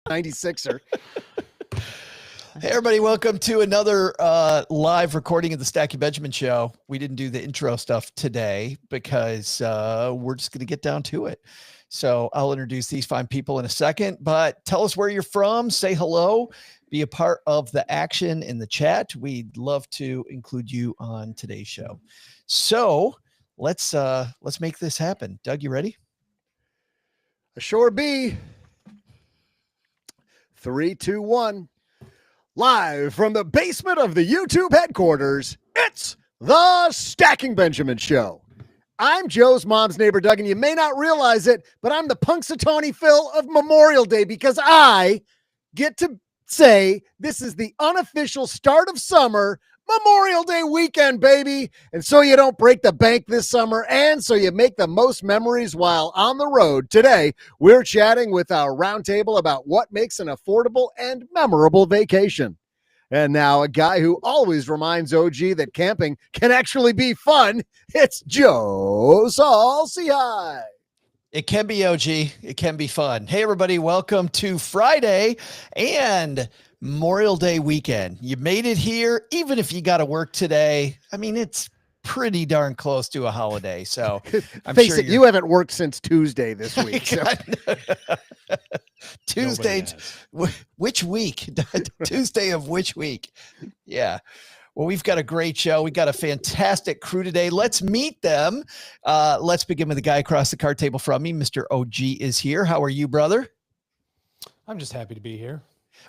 96er. Hey, everybody. Welcome to another live recording of the Stacky Benjamin Show. We didn't do the intro stuff today because we're just going to get down to it. So I'll introduce these fine people in a second, but tell us where you're from, say hello, be a part of the action in the chat. We'd love to include you on today's show. So let's make this happen. Doug, you ready? Sure be. 3, 2, 1. Live from the basement of the YouTube headquarters, it's the Stacking Benjamin Show. I'm Joe's mom's neighbor, Doug, and you may not realize it, but I'm the Punxsutawney Phil of Memorial Day because I get to say this is the unofficial start of summer, Memorial Day weekend, baby. And so you don't break the bank this summer, and so you make the most memories while on the road. Today, we're chatting with our roundtable about what makes an affordable and memorable vacation. And now a guy who always reminds OG that camping can actually be fun. It's Joe Saul-Sehy. It can be, OG. It can be fun. Hey, everybody. Welcome to Friday and Memorial Day weekend. You made it here, even if you got to work today. I mean, it's pretty darn close to a holiday. So I'm Face sure it, you haven't worked since Tuesday this week. So. Tuesday, which week? Tuesday of which week? Yeah. Well, we've got a great show. We got a fantastic crew today. Let's meet them. Let's begin with the guy across the card table from me. Mr. OG is here. How are you, brother? I'm just happy to be here.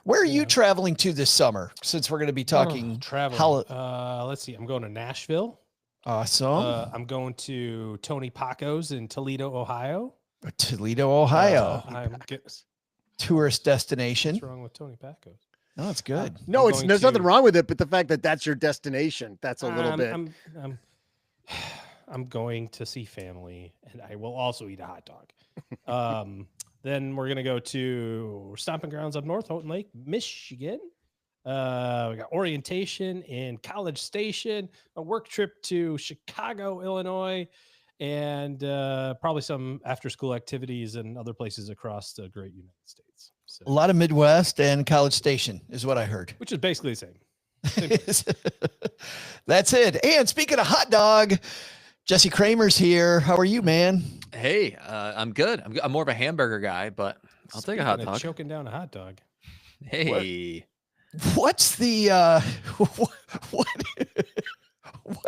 Where are you traveling to this summer? Since we're going to be talking travel. Let's see. I'm going to Nashville. Awesome. I'm going to Tony Paco's in Toledo, Ohio. Toledo, Ohio. Tourist destination. What's wrong with Tony Paco's? No, it's good. No, there's nothing wrong with it, but the fact that that's your destination, that's a little bit. I'm going to see family, and I will also eat a hot dog. Then we're going to we're stomping grounds up north, Houghton Lake, Michigan. We got orientation in College Station, a work trip to Chicago, Illinois, and probably some after-school activities and other places across the great United States. So, a lot of Midwest and College Station is what I heard. Which is basically the same. That's it. And speaking of hot dog, Jesse Cramer's here. How are you, man? Hey, I'm good. I'm more of a hamburger guy, but I'll take a hot dog. Choking down a hot dog. Hey. What's the what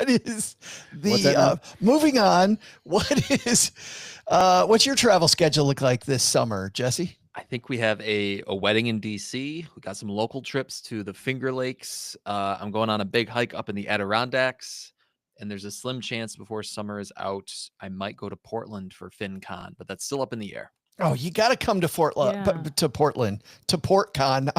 is the moving on? What's your travel schedule look like this summer, Jesse? I think we have a wedding in DC. We got some local trips to the Finger Lakes. I'm going on a big hike up in the Adirondacks, and there's a slim chance before summer is out, I might go to Portland for FinCon, but that's still up in the air. Oh, you got to come to Portland, to PortCon.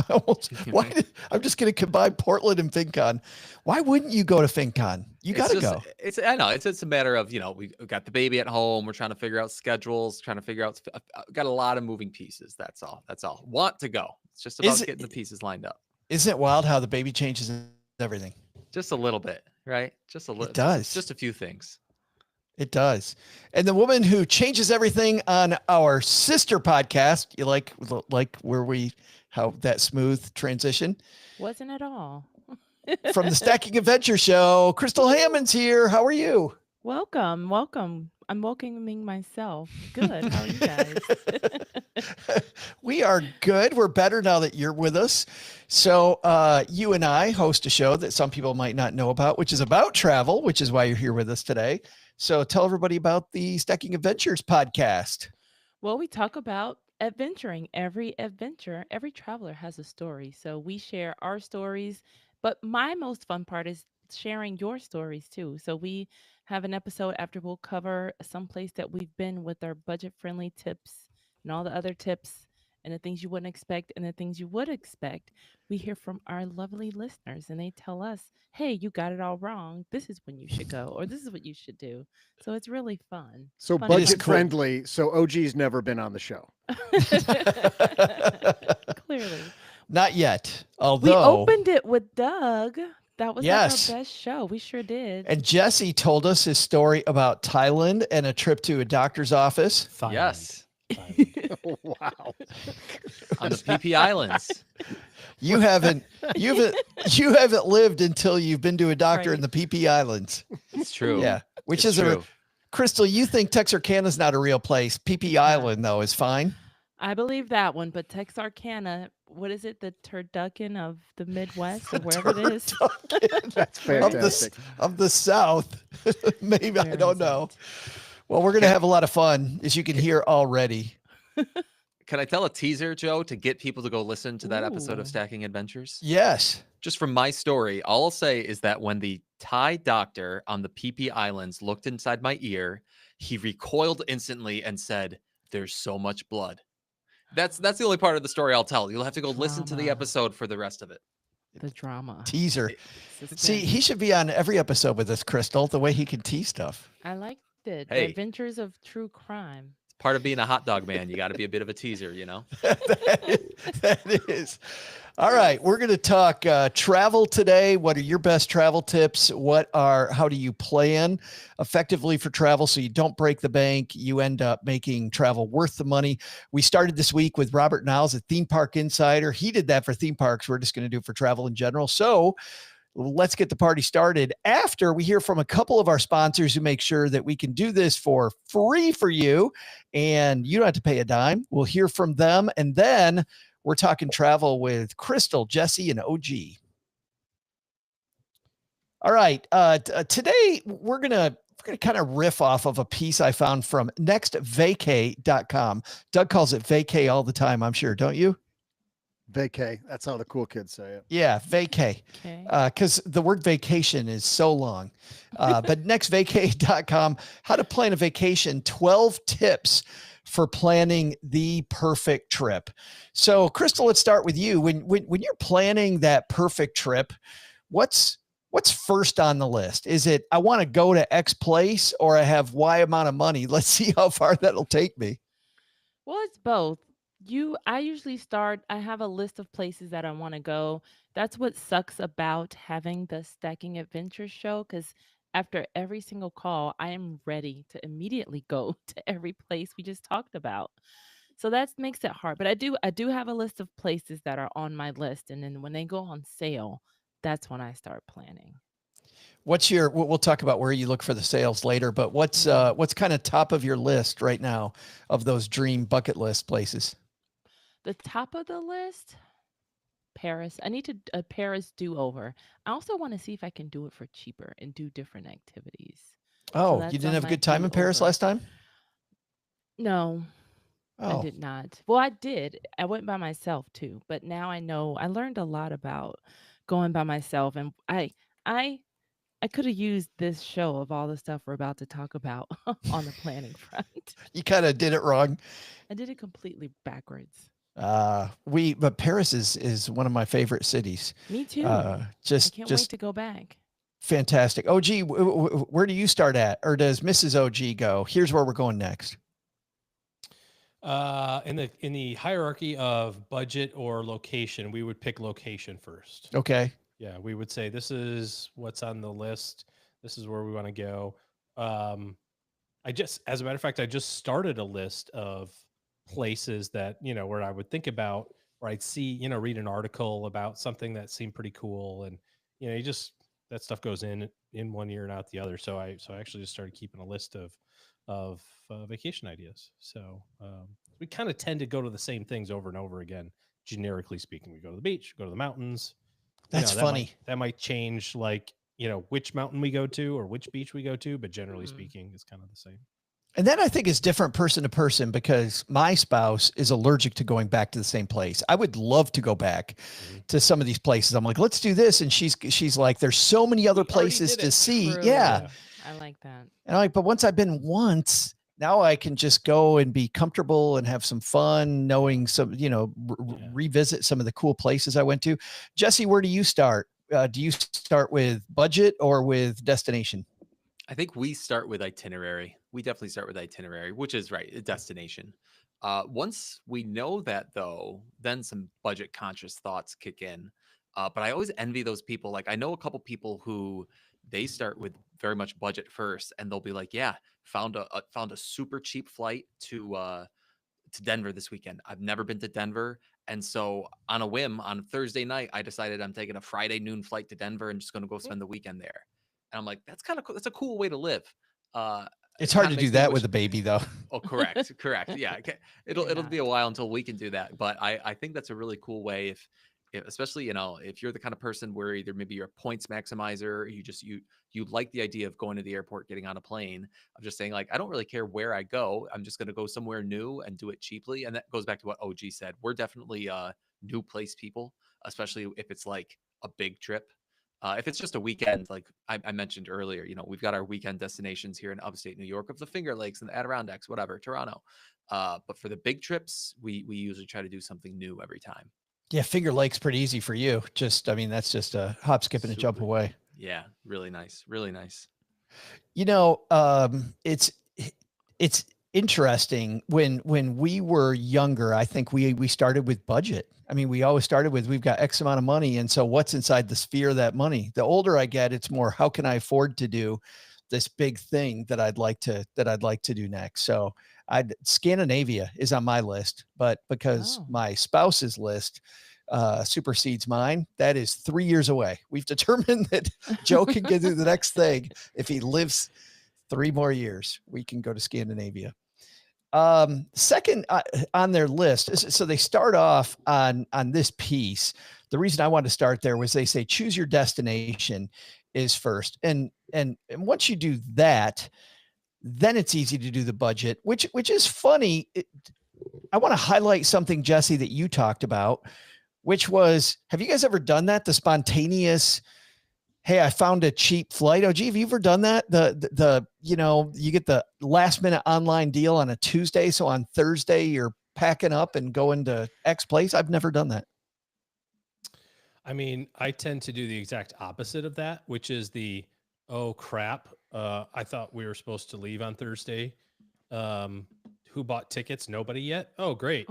I'm just going to combine Portland and FinCon. Why wouldn't you go to FinCon? You got to go. I know it's a matter of, we got the baby at home. We're trying to figure out schedules, got a lot of moving pieces. That's all. Want to go. It's just about getting the pieces lined up. Isn't it wild how the baby changes everything? Just a little bit, right? Just a little. It does. Just a few things. It does. And the woman who changes everything on our sister podcast, you like how that smooth transition? Wasn't at all. From the Stacking Adventure Show, Crystal Hammond's here. How are you? Welcome. I'm welcoming myself. Good. How are you guys? We are good. We're better now that you're with us. So you and I host a show that some people might not know about, which is about travel, which is why you're here with us today. So tell everybody about the Stacking Adventures podcast. Well, we talk about adventuring. Every traveler has a story. So we share our stories, but my most fun part is sharing your stories too. So we have an episode after we'll cover some place that we've been with our budget-friendly tips and all the other tips and the things you wouldn't expect and the things you would expect. We hear from our lovely listeners and they tell us, hey, you got it all wrong. This is when you should go, or this is what you should do. So it's really fun. So budget friendly. So OG's never been on the show. Clearly. Not yet. Although we opened it with Doug. That was our best show. We sure did. And Jesse told us his story about Thailand and a trip to a doctor's office. Yes. Island. Wow. On the PP Islands. You haven't lived until you've been to a doctor in Right. the PP Islands. It's true. Yeah, which It's is true. Crystal. You think Texarkana's not a real place? PP not. Island though is fine. I believe that one, but Texarkana, what is it? The turducken of the Midwest or wherever it is. That's Where of is fantastic. the South. Maybe I Where don't is know. it? Well, we're gonna have a lot of fun, as you can hear already. Can I tell a teaser, Joe, to get people to go listen to that episode Ooh. of Stacking Adventures? Yes. Just from my story, all I'll say is that when the Thai doctor on the PP Islands looked inside my ear, he recoiled instantly and said, "There's so much blood." That's the only part of the story I'll tell. You'll have to go listen to the Drama. episode for the rest of it. The drama. Teaser. Suspense. See, he should be on every episode with us, Crystal. The way he can tease stuff. I liked it. The Hey. Adventures of True Crime. It's part of being a hot dog man. You got to be a bit of a teaser, you know? that is. All right, we're going to talk travel today. What are your best travel tips? How do you plan effectively for travel so you don't break the bank? You end up making travel worth the money. We started this week with Robert Niles, a theme park insider. He did that for theme parks. We're just going to do it for travel in general. So let's get the party started after we hear from a couple of our sponsors who make sure that we can do this for free for you and you don't have to pay a dime. We'll hear from them. And then we're talking travel with Crystal, Jesse, and OG. All right. Today we're going to kind of riff off of a piece I found from nextvacay.com. Doug calls it vacay all the time, I'm sure. Don't you? Vacay. That's how the cool kids say it. Yeah, vacay. Okay. Because the word vacation is so long. But nextvacay.com, how to plan a vacation, 12 tips for planning the perfect trip. So, Crystal, let's start with you. When you're planning that perfect trip, what's first on the list? Is it, I want to go to X place, or I have Y amount of money? Let's see how far that'll take me. Well, it's both. I usually start, I have a list of places that I want to go. That's what sucks about having the Stacking Adventures show, because after every single call, I am ready to immediately go to every place we just talked about. So that makes it hard. But I do have a list of places that are on my list. And then when they go on sale, that's when I start planning. We'll talk about where you look for the sales later, but what's kind of top of your list right now of those dream bucket list places? The top of the list, Paris. I need a Paris do-over. I also want to see if I can do it for cheaper and do different activities. Oh, that's you didn't on have a my good time in Paris do-over. last time? No, I Oh, did not. Well, I did. I went by myself too, but now I know I learned a lot about going by myself, and I could have used this show of all the stuff we're about to talk about on the planning front. you kind of did it wrong. I did it completely backwards. But Paris is one of my favorite cities. Me too. I Just can't wait to go back. fantastic. OG, where do you start at, or does Mrs. OG go? Here's where we're going next. In the hierarchy of budget or location, we would pick location first. Okay. Yeah, we would say this is what's on the list. This is where we want to go. As a matter of fact, I just started a list of places that, where I would think about, where I'd see, read an article about something that seemed pretty cool. And, that stuff goes in 1 ear and out the other. So I actually just started keeping a list of vacation ideas. So we kind of tend to go to the same things over and over again. Generically speaking, we go to the beach, go to the mountains. That's funny. That might change, which mountain we go to or which beach we go to, but generally speaking, it's kind of the same. And that I think is different person to person, because my spouse is allergic to going back to the same place. I would love to go back to some of these places. I'm like, let's do this. And she's like, there's so many other We already places did to it. see. True. Yeah. I like that. And I'm like, but once I've been once, now I can just go and be comfortable and have some fun knowing some, revisit some of the cool places I went to. Jesse, where do you start? Do you start with budget or with destination? I think we start with itinerary. We definitely start with itinerary, which is right, a destination. Once we know that, though, then some budget conscious thoughts kick in. But I always envy those people. Like, I know a couple people who they start with very much budget first, and they'll be like, "Yeah, found a super cheap flight to to Denver this weekend. I've never been to Denver. And so on a whim, on Thursday night, I decided I'm taking a Friday noon flight to Denver and just going to go spend the weekend there. And I'm like, that's kind of cool. That's a cool way to live. It's it hard kinda to do makes me that wish- with a baby, though. Oh, correct. Yeah. It'll You're be a not. while until we can do that. But I think that's a really cool way if especially, you know, if you're the kind of person where either maybe you're a points maximizer, or you like the idea of going to the airport, getting on a plane, of just saying like, I don't really care where I go. I'm just going to go somewhere new and do it cheaply. And that goes back to what OG said. We're definitely new place people, especially if it's like a big trip. If it's just a weekend, like I mentioned earlier, you know, we've got our weekend destinations here in upstate New York of the Finger Lakes and the Adirondacks, whatever, Toronto. But for the big trips, we usually try to do something new every time. Yeah, Finger Lake's pretty easy for you. I mean, that's just a hop, skip, and a jump Super. away. Yeah, really nice, really nice. You know, it's interesting when we were younger. I think we started with budget. I mean, we always started with, we've got X amount of money, and so what's inside the sphere of that money? The older I get, it's more, how can I afford to do this big thing that I'd like to do next? So Scandinavia is on my list, but because my spouse's list supersedes mine, that is 3 years away. We've determined that Joe can get through the next thing. If he lives 3 more years, we can go to Scandinavia. Second on their list. So they start off on this piece. The reason I wanted to start there was they say, choose your destination is first. And once you do that, then it's easy to do the budget, which is funny. I want to highlight something, Jesse, that you talked about, which was, have you guys ever done that? The spontaneous, hey, I found a cheap flight. Oh, gee, have you ever done that? The you know, you get the last minute online deal on a Tuesday. So on Thursday, you're packing up and going to X place. I've never done that. I mean, I tend to do the exact opposite of that, which is oh crap. I thought we were supposed to leave on Thursday. Who bought tickets? Nobody yet. Oh, great.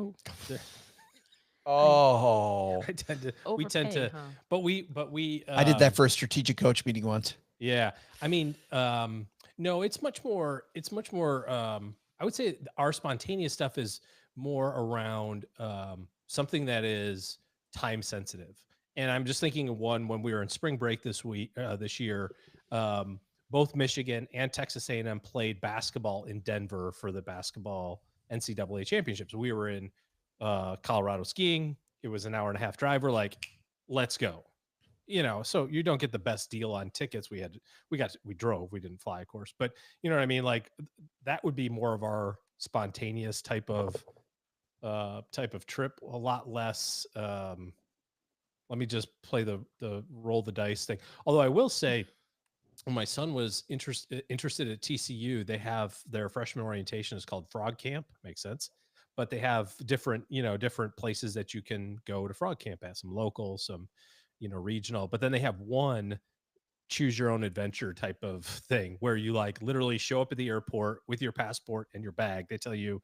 Oh, I tend to, Overpay, we tend to, huh? but we, I did that for a strategic coach meeting once. Yeah. I mean, no, it's much more, I would say our spontaneous stuff is more around, something that is time sensitive. And I'm just thinking of one when we were in spring break this year, both Michigan and Texas A&M played basketball in Denver for the basketball NCAA championships. We were in Colorado skiing. It was an hour and a half drive. We're like, let's go. You know, so you don't get the best deal on tickets. We drove, we didn't fly, of course, but you know what I mean? Like that would be more of our spontaneous type of trip, a lot less. Let me just play the roll the dice thing. Although I will say, when my son was interested at TCU, they have their freshman orientation is called Frog Camp. Makes sense. But they have different places that you can go to Frog Camp at, some local, some, regional. But then they have one choose your own adventure type of thing where you like literally show up at the airport with your passport and your bag. They tell you,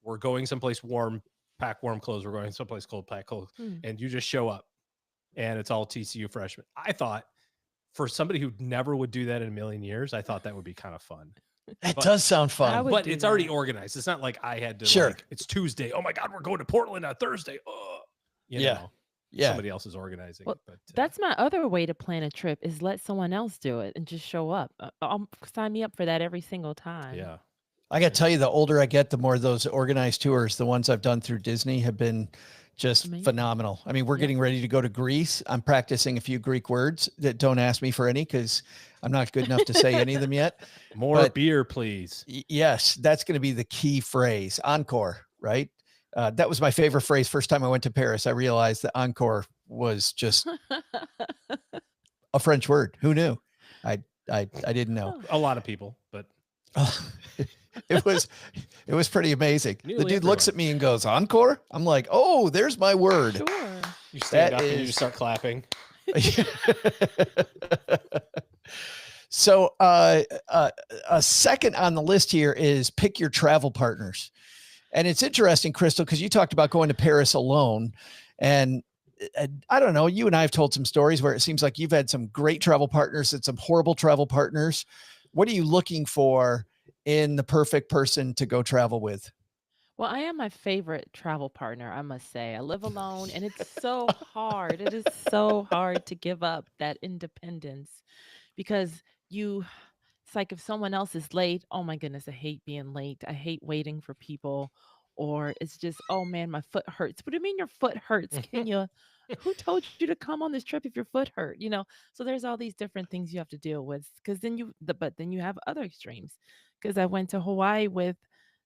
we're going someplace warm, pack warm clothes. We're going someplace cold, pack cold. And you just show up and it's all TCU freshmen. I thought, for somebody who never would do that in a million years, I thought that would be kind of fun. It does sound fun. But it's already organized. It's not like I had to, like, it's Tuesday. Oh my God, we're going to Portland on Thursday. Oh, somebody else is organizing. Well, but that's my other way to plan a trip is let someone else do it and just show up. I'll sign me up for that every single time. yeah. I got to tell you, the older I get, the more those organized tours, the ones I've done through Disney, have been just phenomenal. I mean, we're getting ready to go to Greece. I'm practicing a few Greek words that don't ask me for any because I'm not good enough to say any of them yet. More beer, please. Yes, that's going to be the key phrase. Encore, right? That was my favorite phrase. First time I went to Paris, I realized that encore was just a French word. Who knew? I didn't know. A lot of people, but it was pretty amazing. Nearly The dude everyone. looks at me and goes, encore? I'm like, oh, there's my word. Sure. you stand That up and you is- start clapping. So a second on the list here is pick your travel partners. And it's interesting, Crystal, because you talked about going to Paris alone. And I don't know, you and I have told some stories where it seems like you've had some great travel partners and some horrible travel partners. What are you looking for in the perfect person to go travel with? Well, I am my favorite travel partner, I must say. I live alone and it's so hard. It is so hard to give up that independence because you it's like if someone else is late, oh my goodness, I hate being late. I hate waiting for people. Or it's just, oh man, my foot hurts. What do you mean your foot hurts? Can you who told you to come on this trip if your foot hurt? So there's all these different things you have to deal with because but then you have other extremes. Because I went to Hawaii with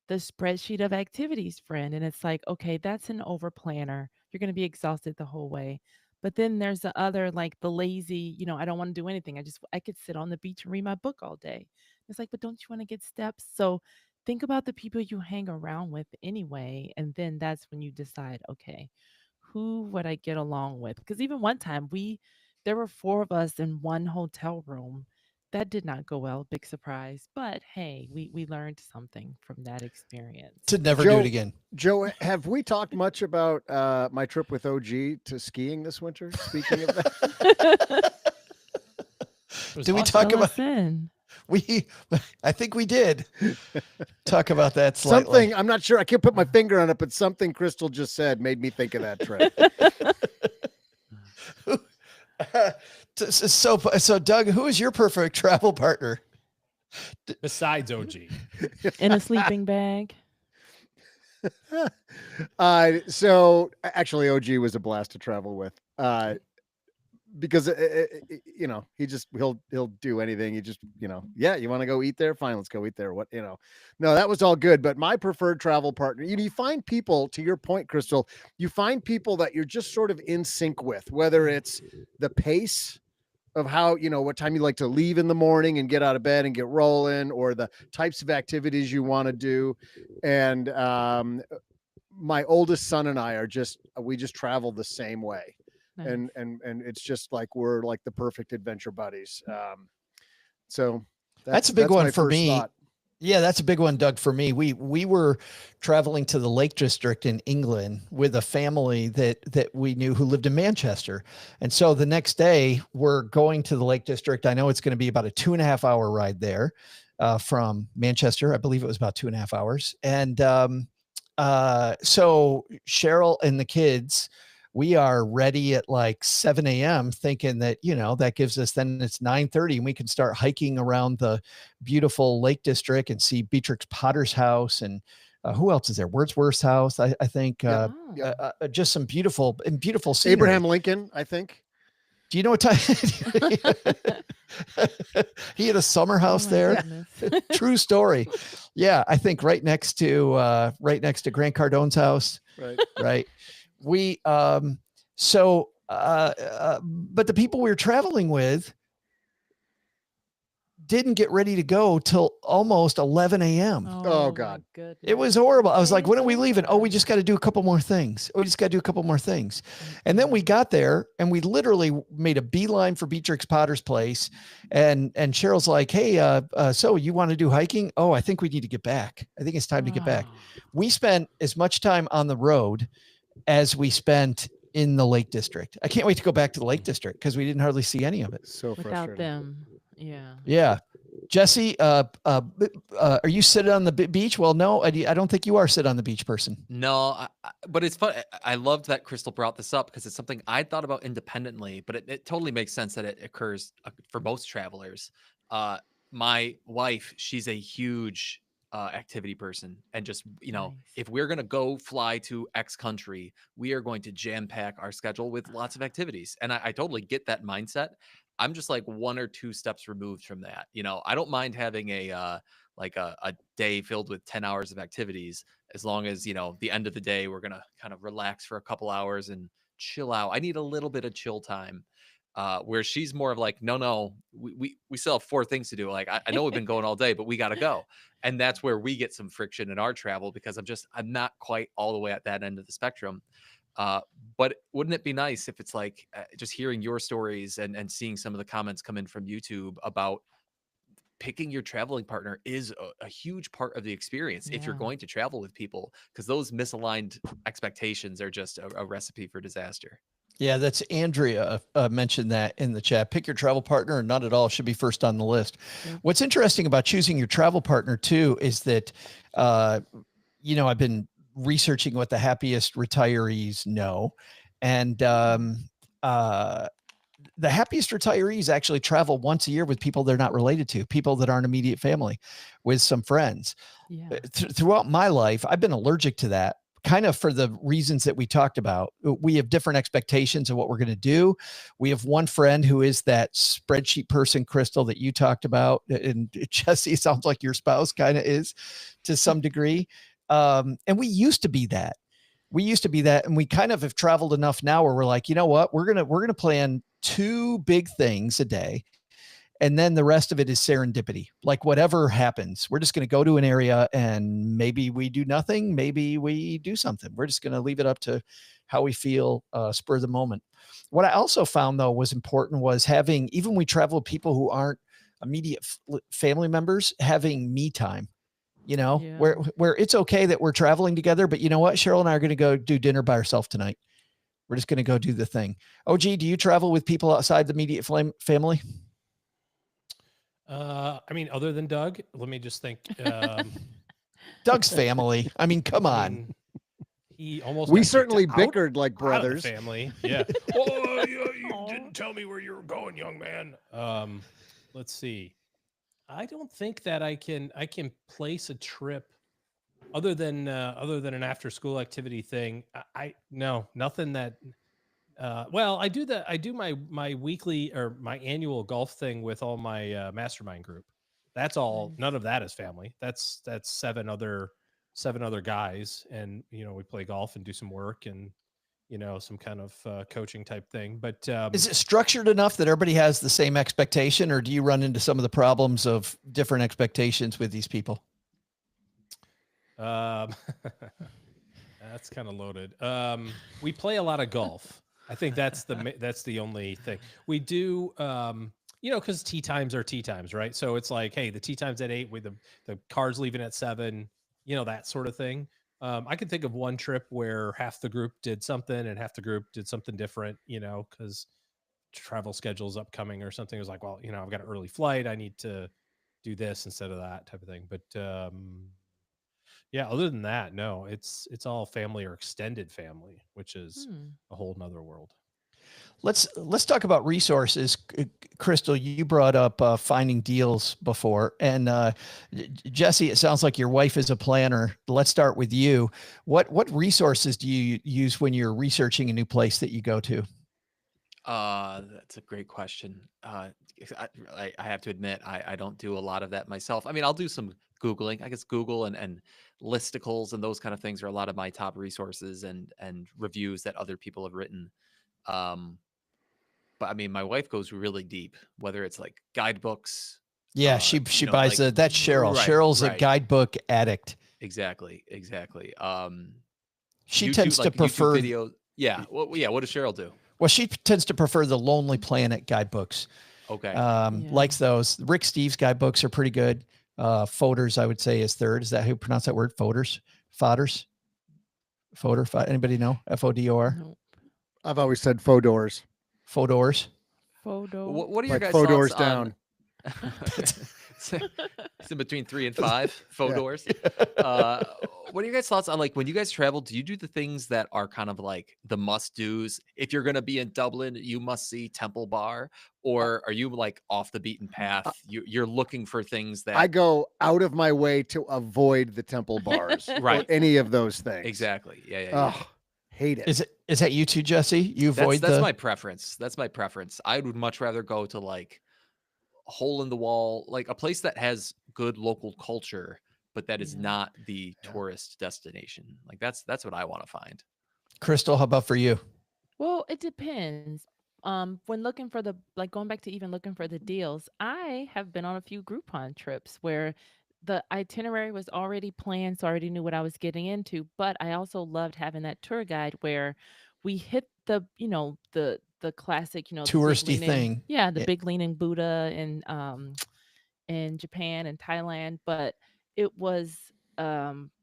the spreadsheet of activities friend, and it's like, okay, that's an over planner. You're going to be exhausted the whole way. But then there's the other, like the lazy, I don't want to do anything. I could sit on the beach and read my book all day. It's like, but don't you want to get steps? So think about the people you hang around with anyway. And then that's when you decide, okay, who would I get along with? Because even one time there were four of us in one hotel room. That did not go well, big surprise. But hey, we learned something from that experience. To never do Joe, it again. Joe, have we talked much about my trip with OG to skiing this winter? Speaking of that, Did we talk about Listen, I think we did talk about that slightly. something I'm not sure. I can't put my finger on it, but something Crystal just said made me think of that trip. So Doug, who is your perfect travel partner? Besides OG. in a sleeping bag. So actually, OG was a blast to travel with. Because he'll do anything. He just yeah, you want to go eat there, fine, let's go eat there. No, that was all good. But my preferred travel partner, you find people, to your point, Crystal, you find people that you're just sort of in sync with, whether it's the pace of how what time you like to leave in the morning and get out of bed and get rolling, or the types of activities you want to do. And my oldest son and I we just travel the same way. Nice. And it's just like we're like the perfect adventure buddies. So that's a big one my for first me. thought. Yeah, that's a big one, Doug, for me. We were traveling to the Lake District in England with a family that we knew who lived in Manchester. And so the next day we're going to the Lake District. I know it's going to be about a 2.5 hour ride there from Manchester. I believe it was about 2.5 hours. And so Cheryl and the kids, we are ready at like 7 a.m. thinking that, that gives us, then it's 9:30 and we can start hiking around the beautiful Lake District and see Beatrix Potter's house. And who else is there? Wordsworth's house. I think just some beautiful scenery. Abraham Lincoln, I think. Do you know what time? He had a summer house there. True story. Yeah. I think right next to Grant Cardone's house. Right. We, but the people we were traveling with didn't get ready to go till almost 11 a.m. Oh God. It was horrible. I was like, when are we leaving? Oh, we just got to do a couple more things. And then we got there and we literally made a beeline for Beatrix Potter's place. And Cheryl's like, hey, so you want to do hiking? Oh, I think we need to get back. I think it's time to get back. We spent as much time on the road as we spent in the Lake District. I can't wait to go back to the Lake District because we didn't hardly see any of it. So without them. Yeah. Yeah. Jesse, are you sitting on the beach? Well, no, I don't think you are sit on the beach person. No, but it's fun. I loved that Crystal brought this up because it's something I thought about independently, but it totally makes sense that it occurs for most travelers. My wife, she's a huge activity person, and just Nice. if we're gonna go fly to X country, we are going to jam pack our schedule with lots of activities. And I totally get that mindset. I'm just like 1 or 2 steps removed from that. I don't mind having a day filled with 10 hours of activities, as long as the end of the day we're gonna kind of relax for a couple hours and chill out. I need a little bit of chill time. Where she's more of like, no, we still have 4 things to do. Like, I know we've been going all day, but we got to go. And that's where we get some friction in our travel, because I'm not quite all the way at that end of the spectrum. But wouldn't it be nice if it's like just hearing your stories and seeing some of the comments come in from YouTube about picking your traveling partner is a huge part of the experience if you're going to travel with people, because those misaligned expectations are just a recipe for disaster. Yeah, that's Andrea mentioned that in the chat. Pick your travel partner, or not at all, should be first on the list. What's interesting about choosing your travel partner too is that, I've been researching what the happiest retirees know. And uh, the happiest retirees actually travel once a year with people they're not related to, people that aren't immediate family, with some friends. Yeah. Throughout my life, I've been allergic to that, kind of for the reasons that we talked about. We have different expectations of what we're going to do. We have one friend who is that spreadsheet person, Crystal, that you talked about. And Jesse, it sounds like your spouse kind of is to some degree. And we used to be that. And we kind of have traveled enough now where we're like, you know what, we're going to plan 2 big things a day. And then the rest of it is serendipity. Like whatever happens, we're just going to go to an area and maybe we do nothing. Maybe we do something. We're just going to leave it up to how we feel, spur of the moment. What I also found though was important was having, even when we travel with people who aren't immediate family members, having me time, Yeah. where it's okay that we're traveling together, but you know what? Cheryl and I are going to go do dinner by ourselves tonight. We're just going to go do the thing. OG, do you travel with people outside the immediate family? I mean, other than Doug, let me just think. Doug's family. I mean, come I on. mean, he almost We got kicked certainly out bickered like of the brothers. family. Yeah. Oh, you didn't tell me where you were going, young man. Let's see. I don't think that I can place a trip other than an after school activity thing. I no, nothing that well, I do my weekly or my annual golf thing with all my mastermind group. That's all. Nice. None of that is family. That's seven other guys, and we play golf and do some work and some kind of coaching type thing. But Is it structured enough that everybody has the same expectation, or do you run into some of the problems of different expectations with these people? um, that's kind of loaded. We play a lot of golf. I think that's the only thing we do. Because tee times are tee times, right? So it's like, hey, the tee times at 8 with the cars leaving at 7. That sort of thing. I can think of one trip where half the group did something and half the group did something different. Because travel schedules upcoming or something. It was like, well, I've got an early flight. I need to do this instead of that type of thing. But yeah, other than that, no, it's all family or extended family, which is Hmm. a whole nother world. Let's talk about resources. Crystal, you brought up finding deals before, and Jesse, it sounds like your wife is a planner. Let's start with you. What resources do you use when you're researching a new place that you go to? That's a great question. I have to admit, I don't do a lot of that myself. I mean, I'll do some Googling. I guess Google and listicles and those kind of things are a lot of my top resources and reviews that other people have written. Um, but I mean, my wife goes really deep, whether it's like guidebooks. Yeah, she buys like that's Cheryl. right, Cheryl's a right, guidebook addict. exactly. She YouTube, tends to like YouTube prefer videos. Yeah, well, yeah. What does Cheryl do? Well, she tends to prefer the Lonely Planet guidebooks. Okay, Yeah. Likes those. Rick Steves guidebooks are pretty good. Folders, I would say, is third. Is that how you pronounce that word? Folders? Fodders? Fodor? Anybody know? Fodor? Nope. I've always said faux doors, Fodors? Photo. what are your like guys' faux thoughts doors on? down. It's in between 3 and 5 faux Yeah. doors. What are your guys' thoughts on, like, when you guys travel? Do you do the things that are kind of like the must do's? If you're going to be in Dublin, you must see Temple Bar, or are you like off the beaten path? You're looking for things I that go out of my way to avoid the temple bars or Right. any of those things. exactly. Yeah. Oh, hate it. Is that you too, Jesse? You avoid That's the my preference. That's my preference. I would much rather go to like a hole in the wall, like a place that has good local culture, but that is Yeah. not the Yeah. tourist destination. Like that's what I want to find. Crystal. How about for you? Well, it depends. When looking for going back to even looking for the deals, I have been on a few Groupon trips where the itinerary was already planned, so I already knew what I was getting into. But I also loved having that tour guide where we hit the classic, the big Touristy leaning, thing. yeah, the Yeah. big leaning Buddha in Japan and Thailand, but it was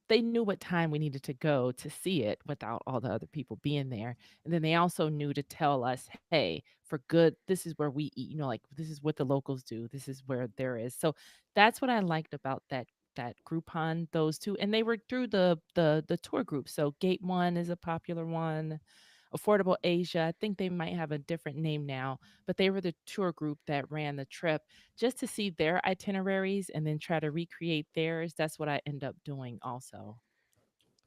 they knew what time we needed to go to see it without all the other people being there. And then they also knew to tell us, hey, for good, this is where we eat, like this is what the locals do. This is where there is. So that's what I liked about that Groupon, those two, and they were through the tour group. So Gate One is a popular one. Affordable Asia, I think they might have a different name now, but they were the tour group that ran the trip just to see their itineraries and then try to recreate theirs. That's what I end up doing also.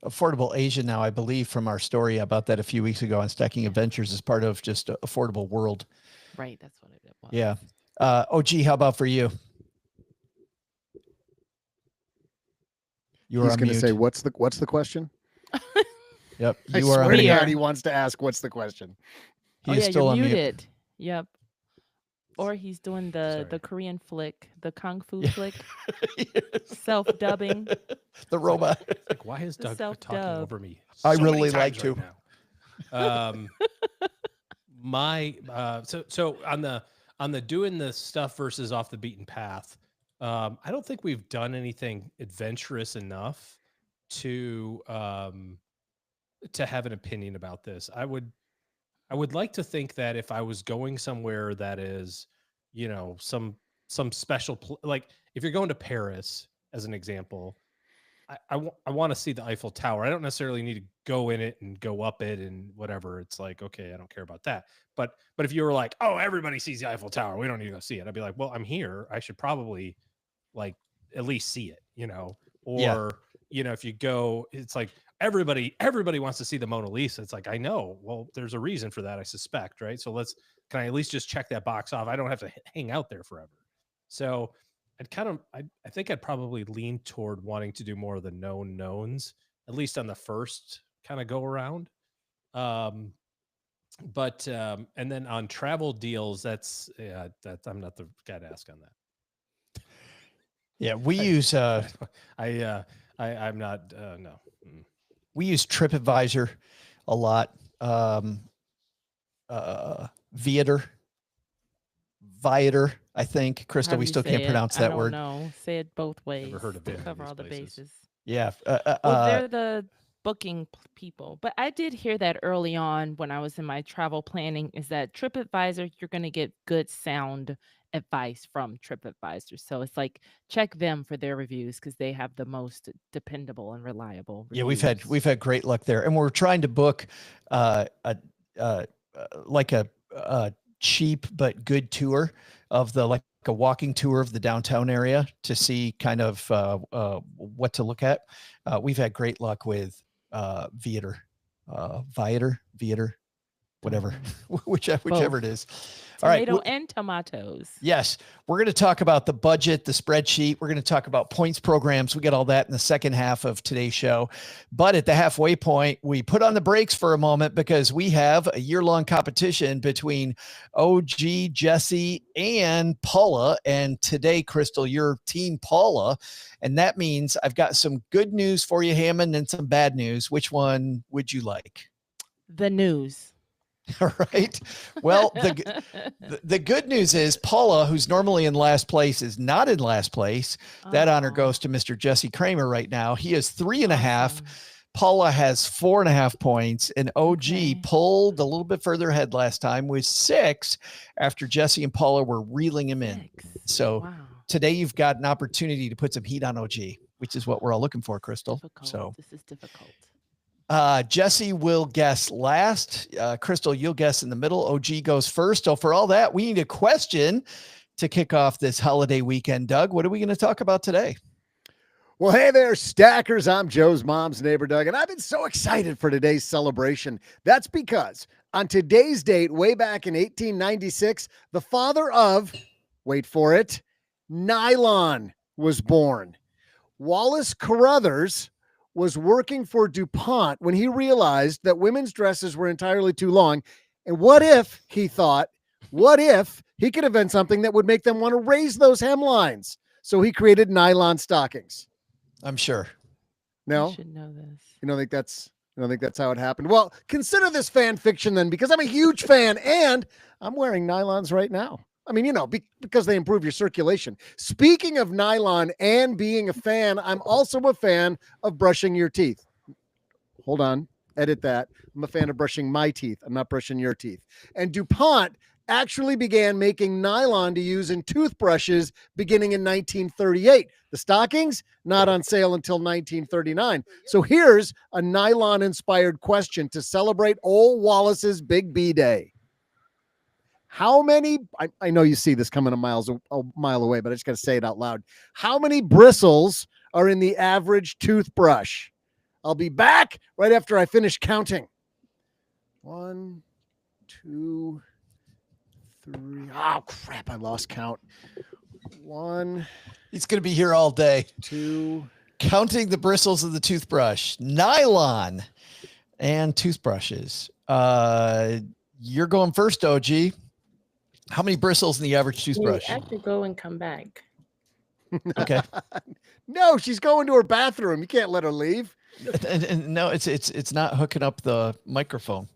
Affordable Asia now, I believe, from our story about that a few weeks ago on Stacking Yeah. Adventures, is part of just Affordable World. Right, that's what it was. Yeah. OG, how about for you? You He's are on going to mute. say, "What's the question?" Yep. I You are on swear to mute. God, he wants to ask, "What's the question?" He Oh is yeah, still you're on mute. muted. Yep. Or he's doing the Sorry. Korean flick, the kung fu Yeah. flick, self-dubbing. The robot. It's like, why is The Doug talking self-dub. over me? I so many really like times to. right now. So on the doing the stuff versus off the beaten path, I don't think we've done anything adventurous enough to have an opinion about this. I would like to think that if I was going somewhere that is, some special like if you're going to Paris as an example, I want to see the Eiffel Tower. I don't necessarily need to go in it and go up it and whatever. It's like, okay, I don't care about that. But if you were like, oh, everybody sees the Eiffel Tower, we don't need to go see it. I'd be like, well, I'm here. I should probably like at least see it, or, if you go, it's like everybody wants to see the Mona Lisa. It's like, I know, well, there's a reason for that, I suspect. Right. So can I at least just check that box off? I don't have to hang out there forever. So I think I'd probably lean toward wanting to do more of the known knowns, at least on the first kind of go around. And then on travel deals, that's I'm not the guy to ask on that. Yeah, we use I'm not no. we use TripAdvisor a lot. Viator, I think. Crystal, However we you still say can't it. pronounce I that don't word. know. Say it both ways. Never heard of to it. cover all the bases. Yeah. Well, they're the booking people. But I did hear that early on when I was in my travel planning is that TripAdvisor, you're going to get good sound advice from TripAdvisor. So it's like check them for their reviews because they have the most dependable and reliable reviews. Yeah, we've had great luck there, and we're trying to book like a cheap but good tour of like a walking tour of the downtown area to see kind of what to look at. We've had great luck with Viator, whatever, whichever it is. Tomato All right. and tomatoes. Yes. We're going to talk about the budget, the spreadsheet. We're going to talk about points programs. We got all that in the second half of today's show. But at the halfway point, we put on the brakes for a moment because we have a year-long competition between OG, Jesse, and Paula. And today, Crystal, you're Team Paula. And that means I've got some good news for you, Hammond, and some bad news. Which one would you like? The news. All right. Well, the good news is Paula, who's normally in last place, is not in last place. That honor goes to Mr. Jesse Cramer right now. He has 3.5. Paula has 4.5 points, and OG pulled a little bit further ahead last time with 6 after Jesse and Paula were reeling him in. So today you've got an opportunity to put some heat on OG, which is what we're all looking for, Crystal. So this is difficult. Jesse will guess last. Crystal, you'll guess in the middle. OG goes first. So for all that, we need a question to kick off this holiday weekend. Doug, what are we going to talk about today? Well, hey there, Stackers. I'm Joe's mom's neighbor, Doug, and I've been so excited for today's celebration. That's because on today's date, way back in 1896, the father of, wait for it, nylon was born. Wallace Carruthers was working for DuPont when he realized that women's dresses were entirely too long. And what if, he thought, what if he could invent something that would make them want to raise those hemlines? So he created nylon stockings. I'm sure. No? You should know this. You don't think that's how it happened? Well, consider this fan fiction then, because I'm a huge fan and I'm wearing nylons right now. I mean, because they improve your circulation. Speaking of nylon and being a fan, I'm also a fan of brushing your teeth. Hold on. Edit that. I'm a fan of brushing my teeth. I'm not brushing your teeth. And DuPont actually began making nylon to use in toothbrushes beginning in 1938. The stockings, not on sale until 1939. So here's a nylon-inspired question to celebrate Old Wallace's Big B Day. How many, I know you see this coming a mile away, but I just got to say it out loud. How many bristles are in the average toothbrush? I'll be back right after I finish counting. 1, 2, 3. Oh, crap. I lost count. 1. He's going to be here all day. 2. Counting the bristles of the toothbrush, nylon, and toothbrushes. You're going first, OG. How many bristles in the average toothbrush? You have to go and come back. Okay. No, she's going to her bathroom. You can't let her leave. And no, it's not hooking up the microphone.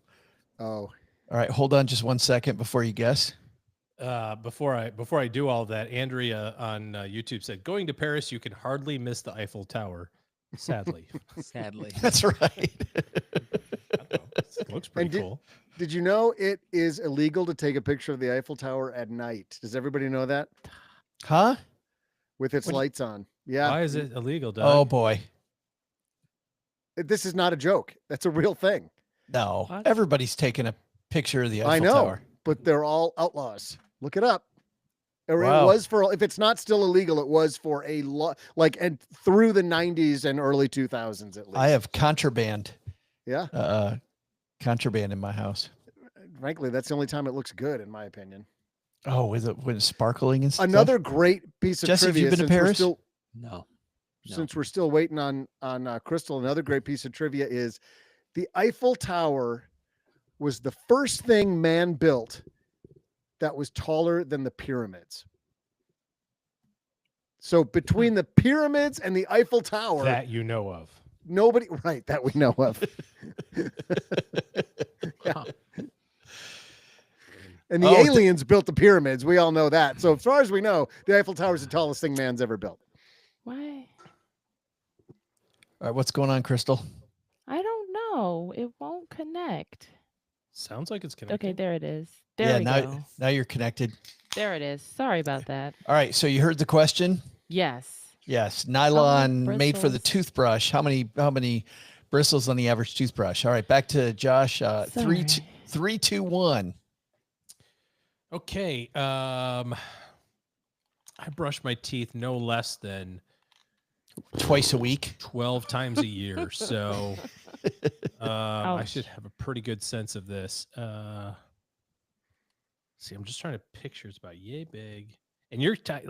Oh. All right, hold on just 1 second before you guess. Before I do all that, Andrea on YouTube said, "Going to Paris, you can hardly miss the Eiffel Tower." Sadly, Sadly. That's right. it looks pretty cool. Did you know it is illegal to take a picture of the Eiffel Tower at night? Does everybody know that? Huh? With its What do you- lights on. Yeah. Why is it illegal, Doug? Oh boy. This is not a joke. That's a real thing. No. What? Everybody's taking a picture of the Eiffel I know, Tower. but they're all outlaws. Look it up. Or Wow. it was for, if it's not still illegal, it was for a lot, like, and through the 90s and early 2000s at least. I have contraband. Yeah. Contraband in my house. Frankly, that's the only time it looks good, in my opinion. Oh, with it sparkling and stuff. Another great piece of Jesse, have trivia. you been to since we're Paris? still- No. Since we're still waiting on Crystal, another great piece of trivia is the Eiffel Tower was the first thing man built that was taller than the pyramids. So between the pyramids and the Eiffel Tower, That you know of. nobody, right, that we know of. Yeah. And the Oh, aliens built the pyramids. We all know that. So as far as we know, the Eiffel Tower is the tallest thing man's ever built. Why? All right, what's going on, Crystal? I don't know. It won't connect. Sounds like it's connected. Okay, there it is. There we now, go. now you're connected. There it is. Sorry about that. All right, so you heard the question? Yes. Yes, nylon made for the bristles? toothbrush. How many bristles on the average toothbrush? All right, back to Josh. Sorry. 3, 2, 1. Okay. I brush my teeth no less than Twice a week. 12 times a year. So I Ouch. should have a pretty good sense of this. See, I'm just trying to picture it's about yay big. And you're talking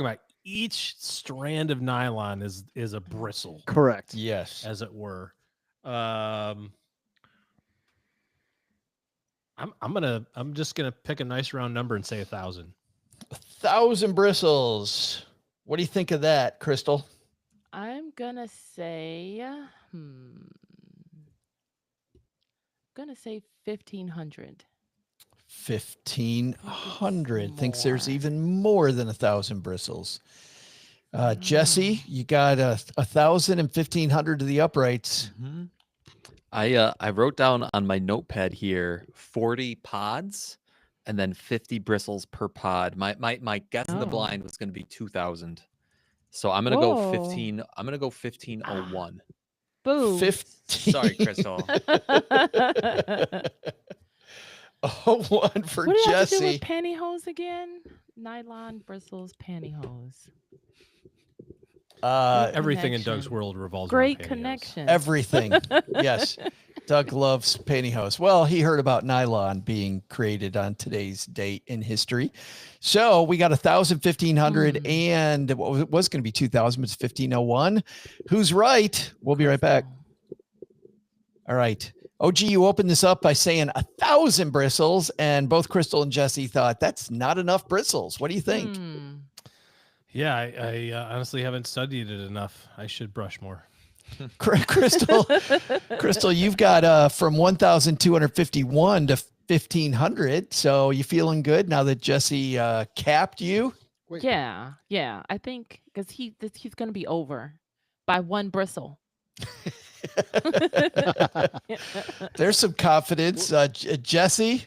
about each strand of nylon is a bristle, Correct. Yes. as it were. I'm just gonna pick a nice round number and say 1,000. 1,000 bristles. What do you think of that, Crystal? I'm gonna say, gonna say 1,500. 1,500. Thinks there's more. even more than 1,000 bristles. Jesse, you got 1,000 and 1,500 to the uprights. Mhm. I wrote down on my notepad here 40 pods and then 50 bristles per pod. My guess in the Oh. blind was going to be 2,000. So I'm going to go Whoa. 15. I'm going to go 1501. Boo. 15. Sorry, Crystal. 1 for What do you have to do Jesse. with pantyhose again? Nylon bristles pantyhose. Everything in Doug's connection. world revolves Great around pantyhose. connection. Everything. Yes. Doug loves pantyhose. Well, he heard about nylon being created on today's date in history. So we got 1,000, 1,500, and what was going to be 2,000, but it's 1,501. Who's right? We'll be right back. All right. OG, you opened this up by saying 1,000 bristles, and both Crystal and Jesse thought that's not enough bristles. What do you think? Yeah, I honestly haven't studied it enough. I should brush more. Crystal, you've got from 1,251 to 1,500. So you feeling good now that Jesse capped you? Wait. Yeah. I think because he's gonna be over by one bristle. There's some confidence. Jesse,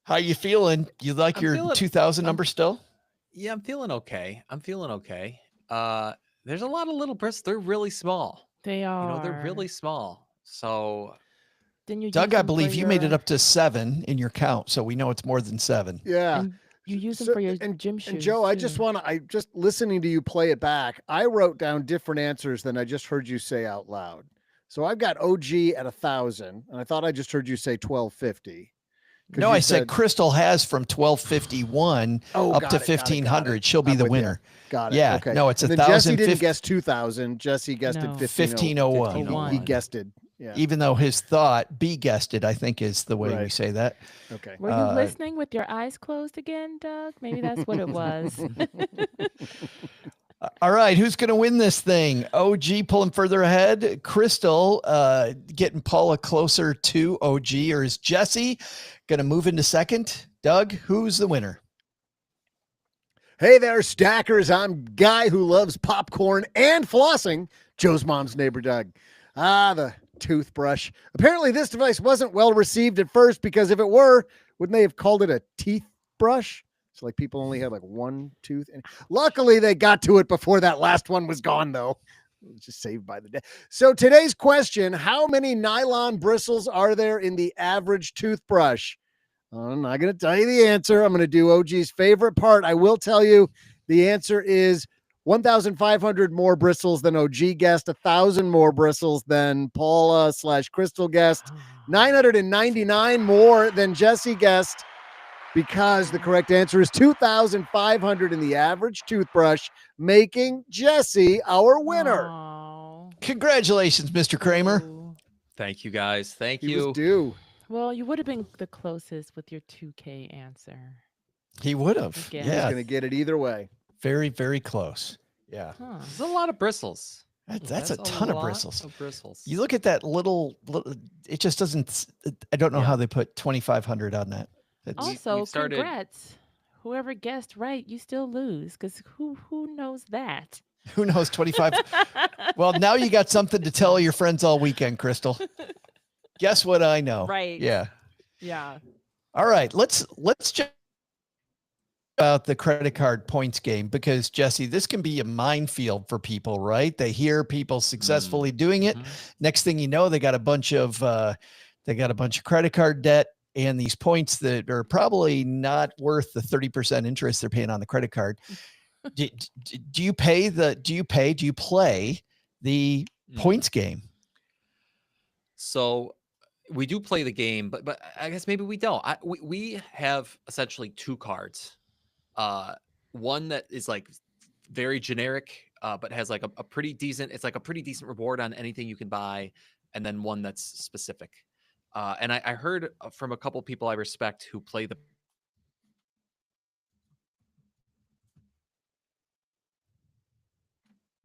How you feeling? You like I'm your feeling- 2000 number still? Yeah, I'm feeling okay. There's a lot of little bristles. They're really small. They are. You know, they're really small. So Then you Doug, use I them for believe you made it your- up to 7 in your count, so we know it's more than 7. Yeah. And you use them So- for your and, gym shoes. And Joe, I too. just listening to you play it back, I wrote down different answers than I just heard you say out loud. So I've got OG at 1,000, and I thought I just heard you say 1,250. No, I said Crystal has from 1251 up to 1500. She'll be the winner. Got it. Yeah. Okay. No, it's And then Jesse 1,050. didn't guess 2,000. Jesse guessed No. it 1501. 1501. He guessed it. Yeah. Even though his thought B guessed it, I think is the way we Right. say that. Okay. Were you listening with your eyes closed again, Doug? Maybe that's what it was. All right, who's going to win this thing? OG pulling further ahead. Crystal getting Paula closer to OG, or is Jesse going to move into second? Doug, who's the winner? Hey there, stackers. I'm Guy who loves popcorn and flossing. Joe's mom's neighbor, Doug. The toothbrush. Apparently, this device wasn't well received at first because if it were, wouldn't they have called it a teeth brush? So like people only had like one tooth. And luckily, they got to it before that last one was gone, though. It was just saved by the day. So today's question, how many nylon bristles are there in the average toothbrush? I'm not going to tell you the answer. I'm going to do OG's favorite part. I will tell you the answer is 1,500 more bristles than OG guessed, 1,000 more bristles than Paula/Crystal guessed, 999 more than Jesse guessed, because the correct answer is 2,500 in the average toothbrush, making Jesse our winner. Aw. Congratulations, Mr. Cramer. Ooh. thank you guys. Thank He you. was due. Well, you would have been the closest with your 2K answer. He would have. Again. He's Yeah, going to get it either way. very, very close. Yeah, Huh. There's a lot of bristles. that's a ton of lot bristles. of bristles. You look at that little, it just doesn't, I don't know Yeah. how they put 2,500 on that. That's- Also, we've started- congrats. Whoever guessed right, you still lose because who knows that? Who knows, 25. Well, now you got something to tell your friends all weekend, Crystal. Guess what I know? Right. Yeah. Yeah. All right. Let's check about the credit card points game, because Jesse, this can be a minefield for people, right? They hear people successfully doing it. Mhm. Next thing you know, they got a bunch of credit card debt and these points that are probably not worth the 30% interest they're paying on the credit card. Do you play the Mm. points game? So we do play the game, but I guess maybe we don't. We have essentially two cards. One that is like very generic, but has like a pretty decent. It's like a pretty decent reward on anything you can buy, and then one that's specific. And I heard from a couple people I respect who play the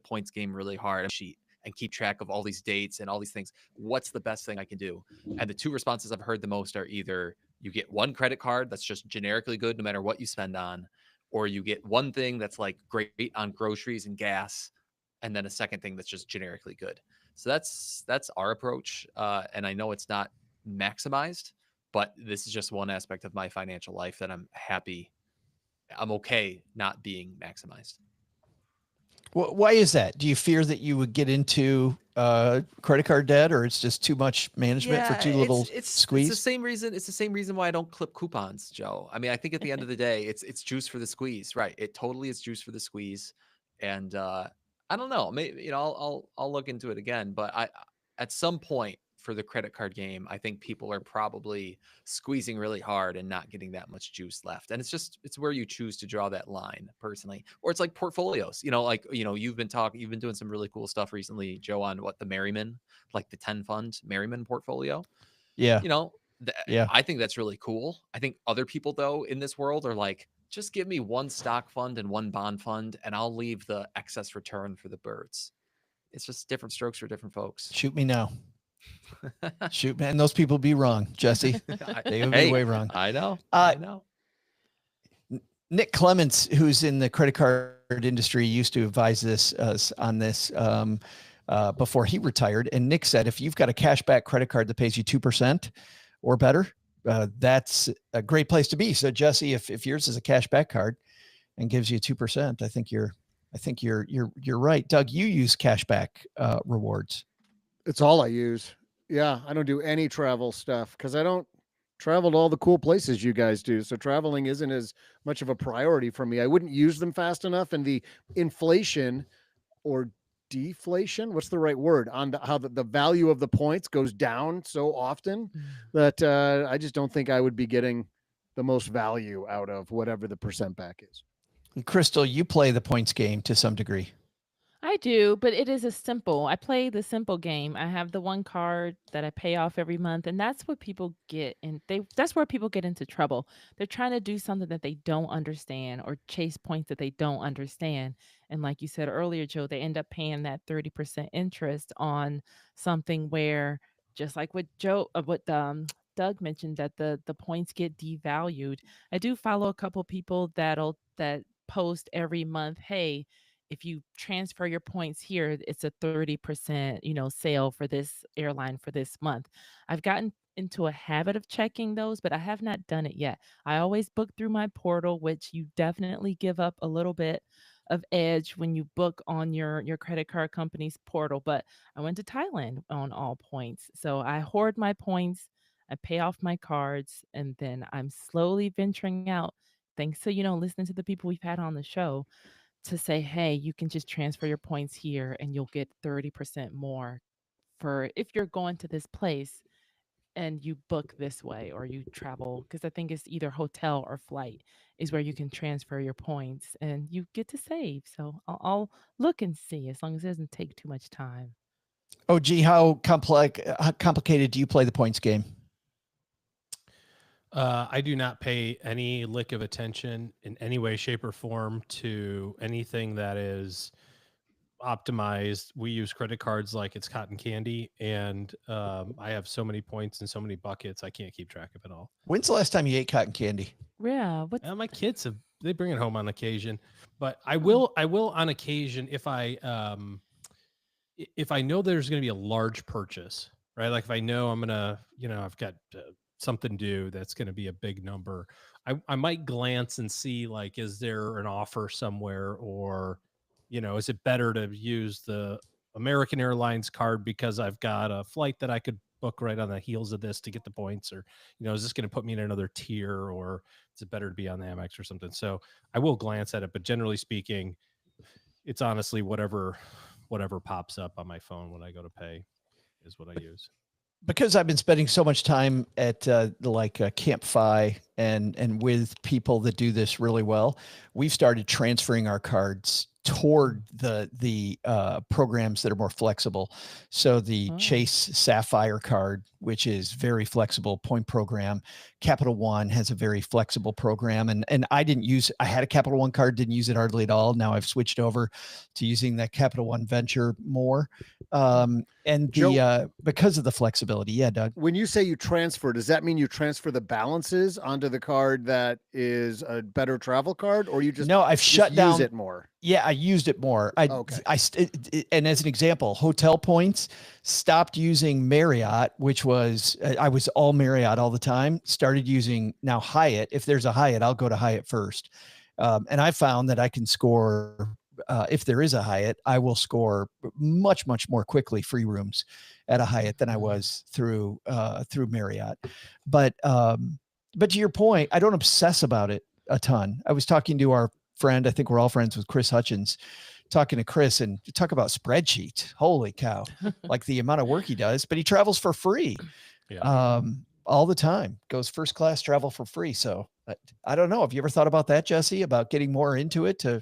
points game really hard sheet and keep track of all these dates and all these things. What's the best thing I can do? And the two responses I've heard the most are either you get one credit card that's just generically good no matter what you spend on, or you get one thing that's like great on groceries and gas, and then a second thing that's just generically good. So that's our approach. And I know it's not maximized, but this is just one aspect of my financial life that I'm okay not being maximized. Why is that? Do you fear that you would get into credit card debt, or it's just too much management for too little squeeze? It's the same reason. It's the same reason why I don't clip coupons, Joe. I mean, I think at the end of the day, it's juice for the squeeze, right? It totally is juice for the squeeze, and I don't know. Maybe I'll look into it again, but at some point for the credit card game, I think people are probably squeezing really hard and not getting that much juice left. And it's where you choose to draw that line personally. Or it's like portfolios, you've been doing some really cool stuff recently, Joe, on what the Merriman, like the 10 fund Merriman portfolio. Yeah. Yeah. I think that's really cool. I think other people though in this world are like, just give me one stock fund and one bond fund and I'll leave the excess return for the birds. It's just different strokes for different folks. Shoot me now. Shoot, man. Those people be wrong, Jesse. They would be way wrong. I know. Nick Clements, who's in the credit card industry, used to advise us on this before he retired. And Nick said, if you've got a cashback credit card that pays you 2% or better, that's a great place to be. So Jesse, if yours is a cash back card and gives you 2%, I think you're right. Doug, you use cash back rewards. It's all I use. Yeah, I don't do any travel stuff because I don't travel to all the cool places you guys do. So traveling isn't as much of a priority for me. I wouldn't use them fast enough, and the inflation or deflation, what's the right word, on how the value of the points goes down so often that I just don't think I would be getting the most value out of whatever the percent back is. And Crystal, you play the points game to some degree. I do, but it is a simple. I play the simple game. I have the one card that I pay off every month, and that's what people get, and that's where people get into trouble. They're trying to do something that they don't understand or chase points that they don't understand. And like you said earlier, Joe, they end up paying that 30% interest on something where, just like what Doug mentioned, that the points get devalued. I do follow a couple people that post every month, hey, if you transfer your points here, it's a 30%, sale for this airline for this month. I've gotten into a habit of checking those, but I have not done it yet. I always book through my portal, which you definitely give up a little bit of edge when you book on your credit card company's portal. But I went to Thailand on all points. So I hoard my points, I pay off my cards, and then I'm slowly venturing out. Thanks to, listening to the people we've had on the show to say, hey, you can just transfer your points here and you'll get 30% more for if you're going to this place and you book this way or you travel. Because I think it's either hotel or flight is where you can transfer your points and you get to save. So I'll look and see as long as it doesn't take too much time. Oh, gee, how complicated do you play the points game? I do not pay any lick of attention in any way, shape, or form to anything that is optimized. We use credit cards like it's cotton candy, and I have so many points and so many buckets, I can't keep track of it all. When's the last time you ate cotton candy? Yeah, My kids they bring it home on occasion, but I will on occasion if I know there's going to be a large purchase, right? Like if I know I'm gonna, I've got something due that's going to be a big number, I might glance and see, like, is there an offer somewhere, or, is it better to use the American Airlines card because I've got a flight that I could book right on the heels of this to get the points, or, is this going to put me in another tier, or is it better to be on the Amex or something? So I will glance at it, but generally speaking, it's honestly whatever pops up on my phone when I go to pay is what I use. Because I've been spending so much time at Campfi and with people that do this really well, we've started transferring our cards toward the programs that are more flexible. So the Chase Sapphire card, which is very flexible point program. Capital One has a very flexible program, and I had a Capital One card, didn't use it hardly at all. Now I've switched over to using that Capital One Venture more. And Joe, because of the flexibility. Yeah, Doug. When you say you transfer, does that mean you transfer the balances onto the card that is a better travel card, or you just I've shut down use it more? Yeah, I used it more. And as an example, hotel points, stopped using Marriott, which was I was all Marriott all the time. Started using now Hyatt. If there's a Hyatt, I'll go to Hyatt first. And I found that I can score. If there is a Hyatt, I will score much, much more quickly free rooms at a Hyatt than I was through Marriott. But to your point, I don't obsess about it a ton. I was talking to our friend, I think we're all friends with Chris Hutchins, talking to Chris, and you talk about spreadsheets. Holy cow. Like the amount of work he does, but he travels for free. Yeah. All the time, goes first class travel for free. So I don't know. Have you ever thought about that, Jesse, about getting more into it to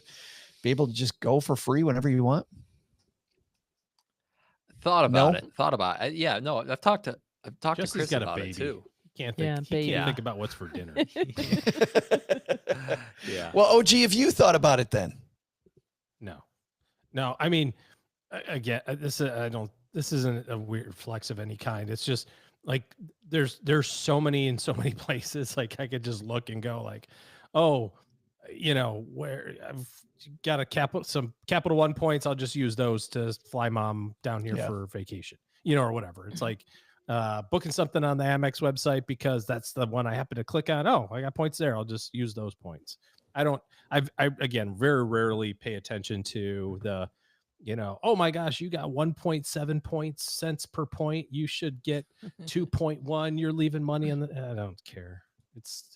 be able to just go for free whenever you want? Thought about it. Yeah, no, I've talked to Chris about it too. He can't think about what's for dinner. Yeah. Well, OG, have you thought about it then? No. I mean, again, this isn't a weird flex of any kind. It's just like there's so many in so many places. Like I could just look and go like, oh, where I've got some Capital One points. I'll just use those to fly mom down here for vacation, or whatever. It's like, booking something on the Amex website because that's the one I happen to click on. Oh, I got points there. I'll just use those points. I again, very rarely pay attention to the, oh my gosh, you got 1.7 cents per point. You should get 2.1. You're leaving money on I don't care. It's,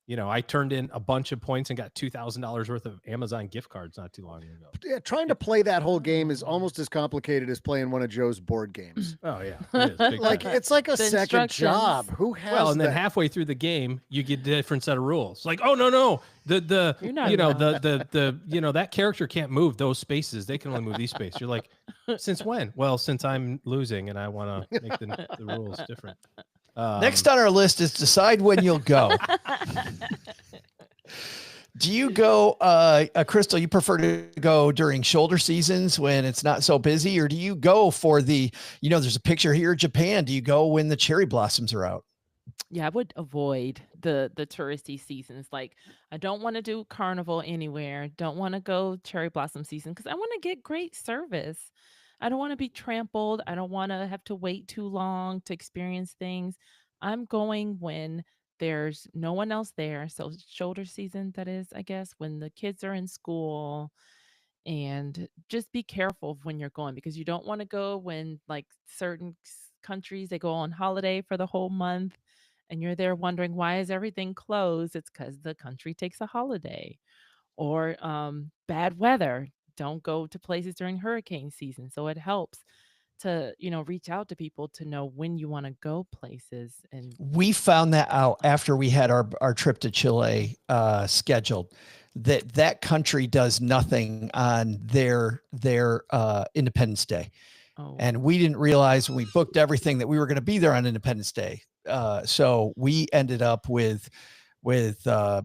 I turned in a bunch of points and got $2,000 worth of Amazon gift cards not too long ago. Yeah, trying to play that whole game is almost as complicated as playing one of Joe's board games. Oh yeah, it is, big Like time. it's like a The second instructions. job. Who has Well, and then that? halfway through the game, you get a different set of rules. Like, oh no, the You're not the that character can't move those spaces. They can only move these spaces. You're like, since when? Well, since I'm losing and I want to make the rules different. Next on our list is decide when you'll go. Do you go, Crystal, you prefer to go during shoulder seasons when it's not so busy, or do you go for the, there's a picture here of Japan. Do you go when the cherry blossoms are out? Yeah, I would avoid the touristy seasons. Like, I don't want to do carnival anywhere. Don't want to go cherry blossom season because I want to get great service. I don't want to be trampled. I don't want to have to wait too long to experience things. I'm going when there's no one else there. So shoulder season, that is, I guess, when the kids are in school. And just be careful of when you're going because you don't want to go when like certain countries they go on holiday for the whole month and you're there wondering why is everything closed. It's because the country takes a holiday. Or bad weather, don't go to places during hurricane season. So it helps to reach out to people to know when you want to go places. And We found that out after we had our trip to Chile scheduled, that country does nothing on their Independence Day. oh, And we didn't realize when we booked everything that we were going to be there on Independence Day. So we ended up with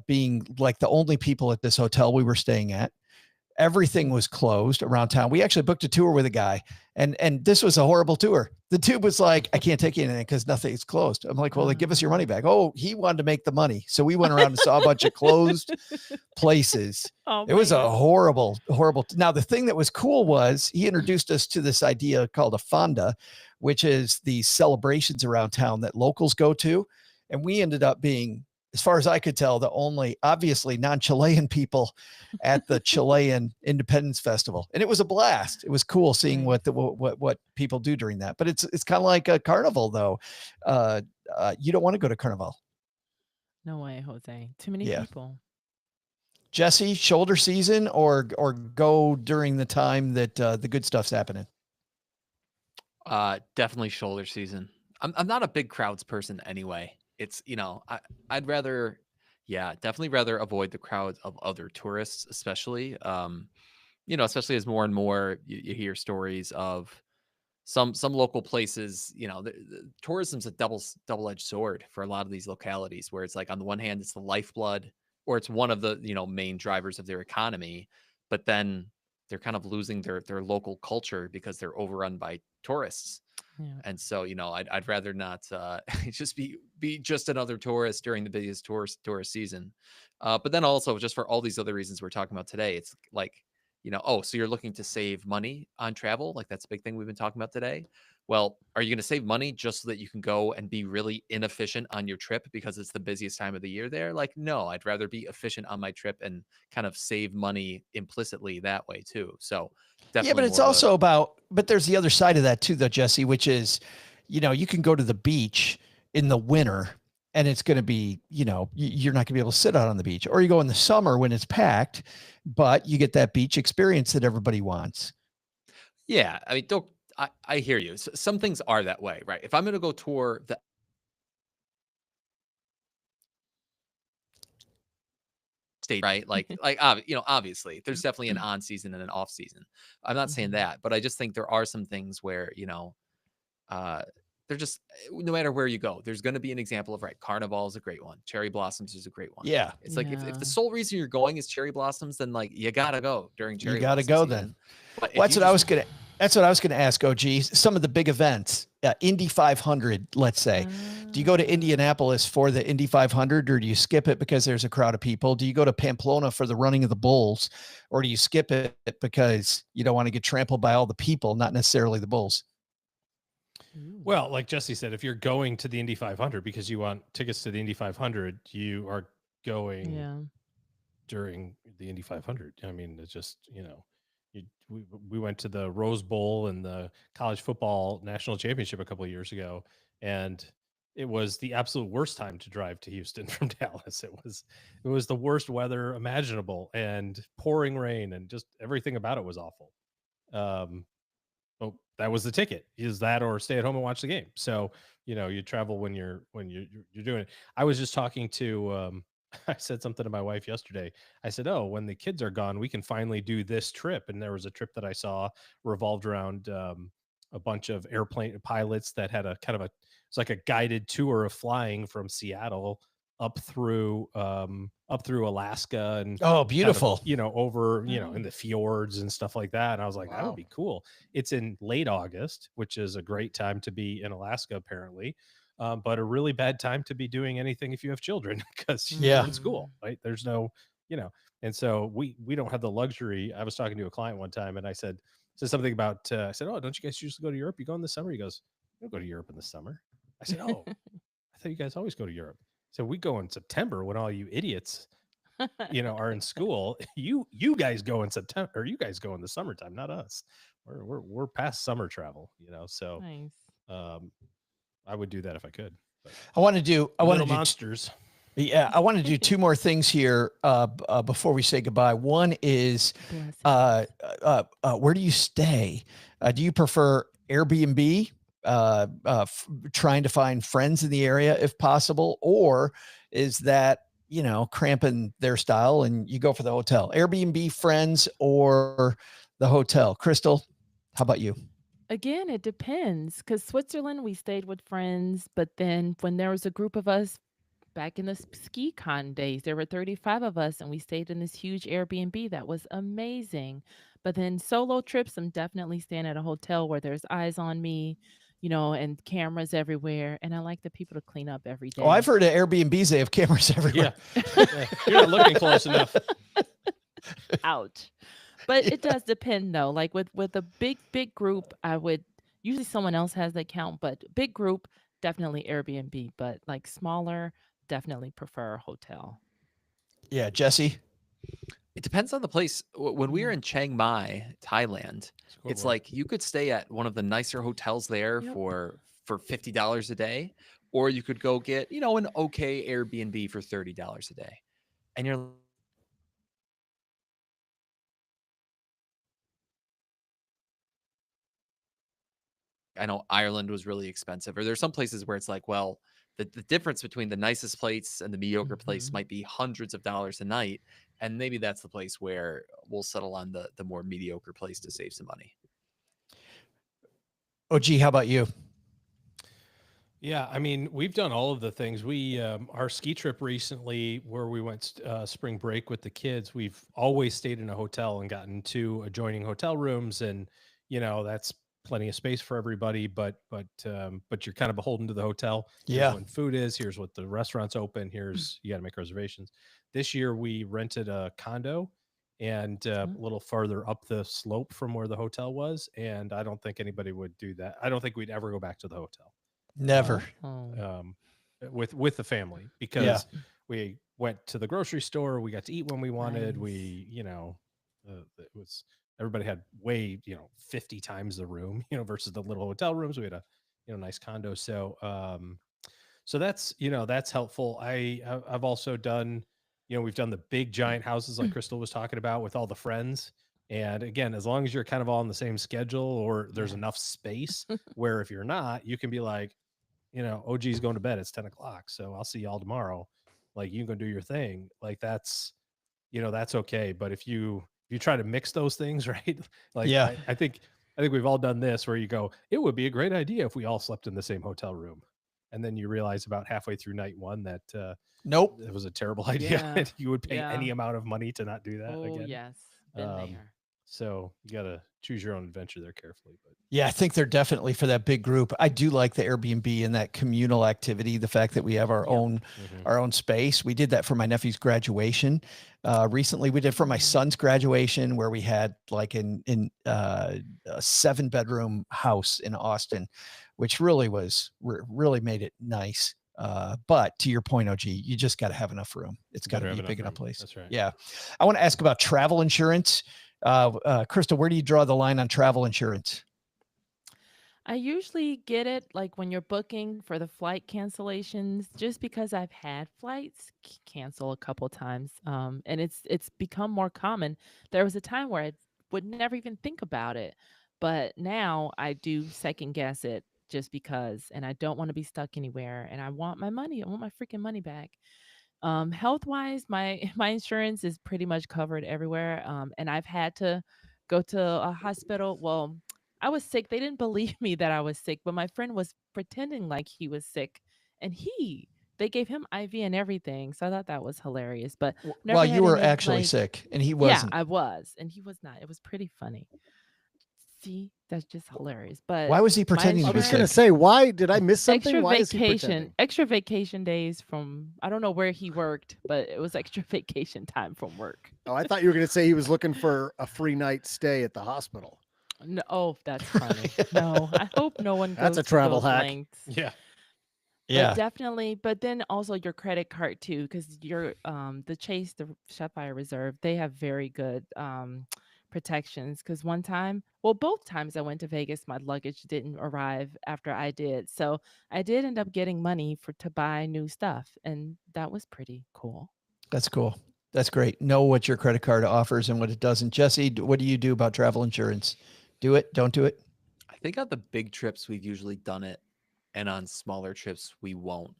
being like the only people at this hotel we were staying at. Everything was closed around town. We actually booked a tour with a guy, and this was a horrible tour. The tube was like, I can't take you anything because nothing's closed. I'm like, well, then give us your money back. Oh, he wanted to make the money. So we went around and saw a bunch of closed places. oh It was a man. horrible. Now, the thing that was cool was he introduced us to this idea called a fonda, which is these celebrations around town that locals go to. And we ended up being, as far as I could tell, the only obviously non-Chilean people at the Chilean Independence Festival. And it was a blast. It was cool seeing Right. what people do during that. But it's kind of like a carnival though. You don't want to go to carnival. No way, Jose. Too many Yeah. people. Jesse, shoulder season or go during the time that the good stuff's happening? Definitely shoulder season. I'm not a big crowds person anyway. It's, I'd rather, definitely rather avoid the crowds of other tourists, especially, especially as more and more you hear stories of some local places, the tourism's a double-edged sword for a lot of these localities where it's like on the one hand, it's the lifeblood or it's one of the, main drivers of their economy, but then they're kind of losing their local culture because they're overrun by tourists. Yeah. And so, I'd rather not just be just another tourist during the busiest tourist season. But then also just for all these other reasons we're talking about today, it's like, so you're looking to save money on travel. Like that's a big thing we've been talking about today. Well, are you going to save money just so that you can go and be really inefficient on your trip because it's the busiest time of the year there? Like, no, I'd rather be efficient on my trip and kind of save money implicitly that way too. So definitely. Yeah, but it's more of a- also about, but there's the other side of that too, though, Jesse, which is, you can go to the beach in the winter and it's going to be, you're not going to be able to sit out on the beach, or you go in the summer when it's packed, but you get that beach experience that everybody wants. Yeah, I mean, I hear you. Some things are that way, right? If I'm going to go tour the state, right? Obviously, there's definitely an on season and an off season. I'm not saying Mhm. that, but I just think there are some things where, they're just no matter where you go, there's going to be an example of, right, Carnival is a great one. Cherry Blossoms is a great one. Yeah. It's like if Yeah. the sole reason you're going is cherry blossoms, then like you gotta go during cherry You got to blossom go season. then. But if Well, that's you what I just- was going to ask, OG. Some of the big events, Indy 500, let's say. Do you go to Indianapolis for the Indy 500, or do you skip it because there's a crowd of people? Do you go to Pamplona for the running of the bulls, or do you skip it because you don't want to get trampled by all the people, not necessarily the bulls? Ooh. Well, like Jesse said, if you're going to the Indy 500 because you want tickets to the Indy 500, you are going Yeah. during the Indy 500. I mean, it's just, we went to the Rose Bowl and the college football national championship a couple of years ago, and it was the absolute worst time to drive to Houston from Dallas. It was the worst weather imaginable and pouring rain, and just everything about it was awful. Um, Well, that was the ticket. Is that or stay at home and watch the game? So, you travel when you're doing it. I was just talking to I said something to my wife yesterday. I said, "Oh, when the kids are gone, we can finally do this trip." And there was a trip that I saw revolved around a bunch of airplane pilots that had a kind of it's like a guided tour of flying from Seattle up through Alaska and Oh, kind of, beautiful. over, in Nice. the fjords and stuff like that. And I was like, that would Wow. be cool. It's in late August, which is a great time to be in Alaska, apparently. But a really bad time to be doing anything if you have children because Yeah. you're in school, right? There's no, and so we don't have the luxury. I was talking to a client one time and I said something about, I said, "Oh, don't you guys usually go to Europe? You go in the summer?" He goes, "I don't go to Europe in the summer." I said, "Oh, I thought you guys always go to Europe." So we go in September when all you idiots, are in school. You guys go in September, or you guys go in the summertime, not us. We're past summer travel, So Nice. um, I would do that if I could. But I want to do little monsters. Yeah, I want to do two more things here before we say goodbye. One is Blessings. where do you stay? Do you prefer Airbnb, trying to find friends in the area if possible, or is that, cramping their style and you go for the hotel? Airbnb, friends, or the hotel? Crystal, how about you? Again, it depends. Because Switzerland, we stayed with friends, but then when there was a group of us back in the ski con days, there were 35 of us, and we stayed in this huge Airbnb that was amazing. But then solo trips, I'm definitely staying at a hotel where there's eyes on me, and cameras everywhere. And I like the people to clean up every Oh, I've day. heard of Airbnbs. They have cameras everywhere. Yeah. You're not looking close enough. Ouch. But Yeah. it does depend though. Like with a big group, I would usually someone else has the account, but big group, definitely Airbnb. But like smaller, definitely prefer a hotel. Yeah, Jesse. It depends on the place. When we were Yeah. in Chiang Mai, Thailand, Cool it's boy. like you could stay at one of the nicer hotels there Yep. for $50 a day, or you could go get, an okay Airbnb for $30 a day. And you're I know Ireland was really expensive, or there's some places where it's like, well, the difference between the nicest place and the mediocre place Hmm. might be hundreds of dollars a night. And maybe that's the place where we'll settle on the more mediocre place to save some money. OG, how about you? Yeah, I mean, we've done all of the things. Our ski trip recently, where we went spring break with the kids, we've always stayed in a hotel and gotten two adjoining hotel rooms, and that's plenty of space for everybody. But you're kind of beholden to the hotel. Here's Yeah. when food is. Here's what the restaurant's open. Here's you got to make reservations. This year we rented a condo, and a Mm. little farther up the slope from where the hotel was. And I don't think anybody would do that. I don't think we'd ever go back to the hotel Never. Oh. um, with the family Yeah. because we went to the grocery store. We got to eat when we wanted. Nice. It was everybody had way 50 times the room versus the little hotel rooms. We had a nice condo, so that's helpful. I've also done we've done the big giant houses like Crystal was talking about with all the friends. And again, as long as you're kind of all on the same schedule or there's enough Yes. space where if you're not, you can be like, OG's going to bed. It's 10 o'clock. So I'll see y'all tomorrow. Like you can go do your thing. Like that's okay. But if you try to mix those things, right? Like Yeah. I think we've all done this where you go, it would be a great idea if we all slept in the same hotel room. And then you realize about halfway through night one that Nope. it was a terrible idea. Yeah. And you would pay Yeah. any amount of money to not do that Oh again. yes. Been Um, there. so you got to choose your own adventure there carefully. But Yeah, I think they're definitely for that big group. I do like the Airbnb and that communal activity. The fact that we have our Yep. own space. We did that for my nephew's graduation. Recently, we did for my Mm. son's graduation, where we had like a 7-bedroom house in Austin, which really really made it nice. But to your point, OG, you just got to have enough room. It's got to be a big enough place. That's right. Yeah. I want to ask about travel insurance. Crystal, where do you draw the line on travel insurance? I usually get it like when you're booking for the flight cancellations, just because I've had flights cancel a couple times, and it's become more common. There was a time where I would never even think about it, but now I do second guess it just because, and I don't want to be stuck anywhere, and I want my money. I want my freaking money back. Health wise, my my insurance is pretty much covered everywhere. And I've had to go to a hospital. Well, I was sick. They didn't believe me that I was sick, but my friend was pretending like he was sick, and they gave him IV and everything. So I thought that was hilarious. But Well, never you had were any actually like, sick and he yeah, wasn't. I was, and he was not. It was pretty funny. See, that's just hilarious. But Why was he my pretending to I be was going to insurance, sick? say, why did I miss something? Why is he pretending? extra vacation days from, I don't know where he worked, but it was extra vacation time from work. Oh, I thought you were going to say he was looking for a free night stay at the hospital. No, oh, that's funny. No, I hope no one That's goes a to travel those hack. lengths. Yeah. But Yeah. definitely, but then also your credit card too, because your the Chase, the Sapphire Reserve, they have very good protections. Because one time, well, both times I went to Vegas, my luggage didn't arrive after I did, so I did end up getting money to buy new stuff, and that was pretty cool. That's cool. That's great. Know what your credit card offers and what it doesn't. Jesse, what do you do about travel insurance? Do it? Don't do it? I think on the big trips we've usually done it, and on smaller trips we won't.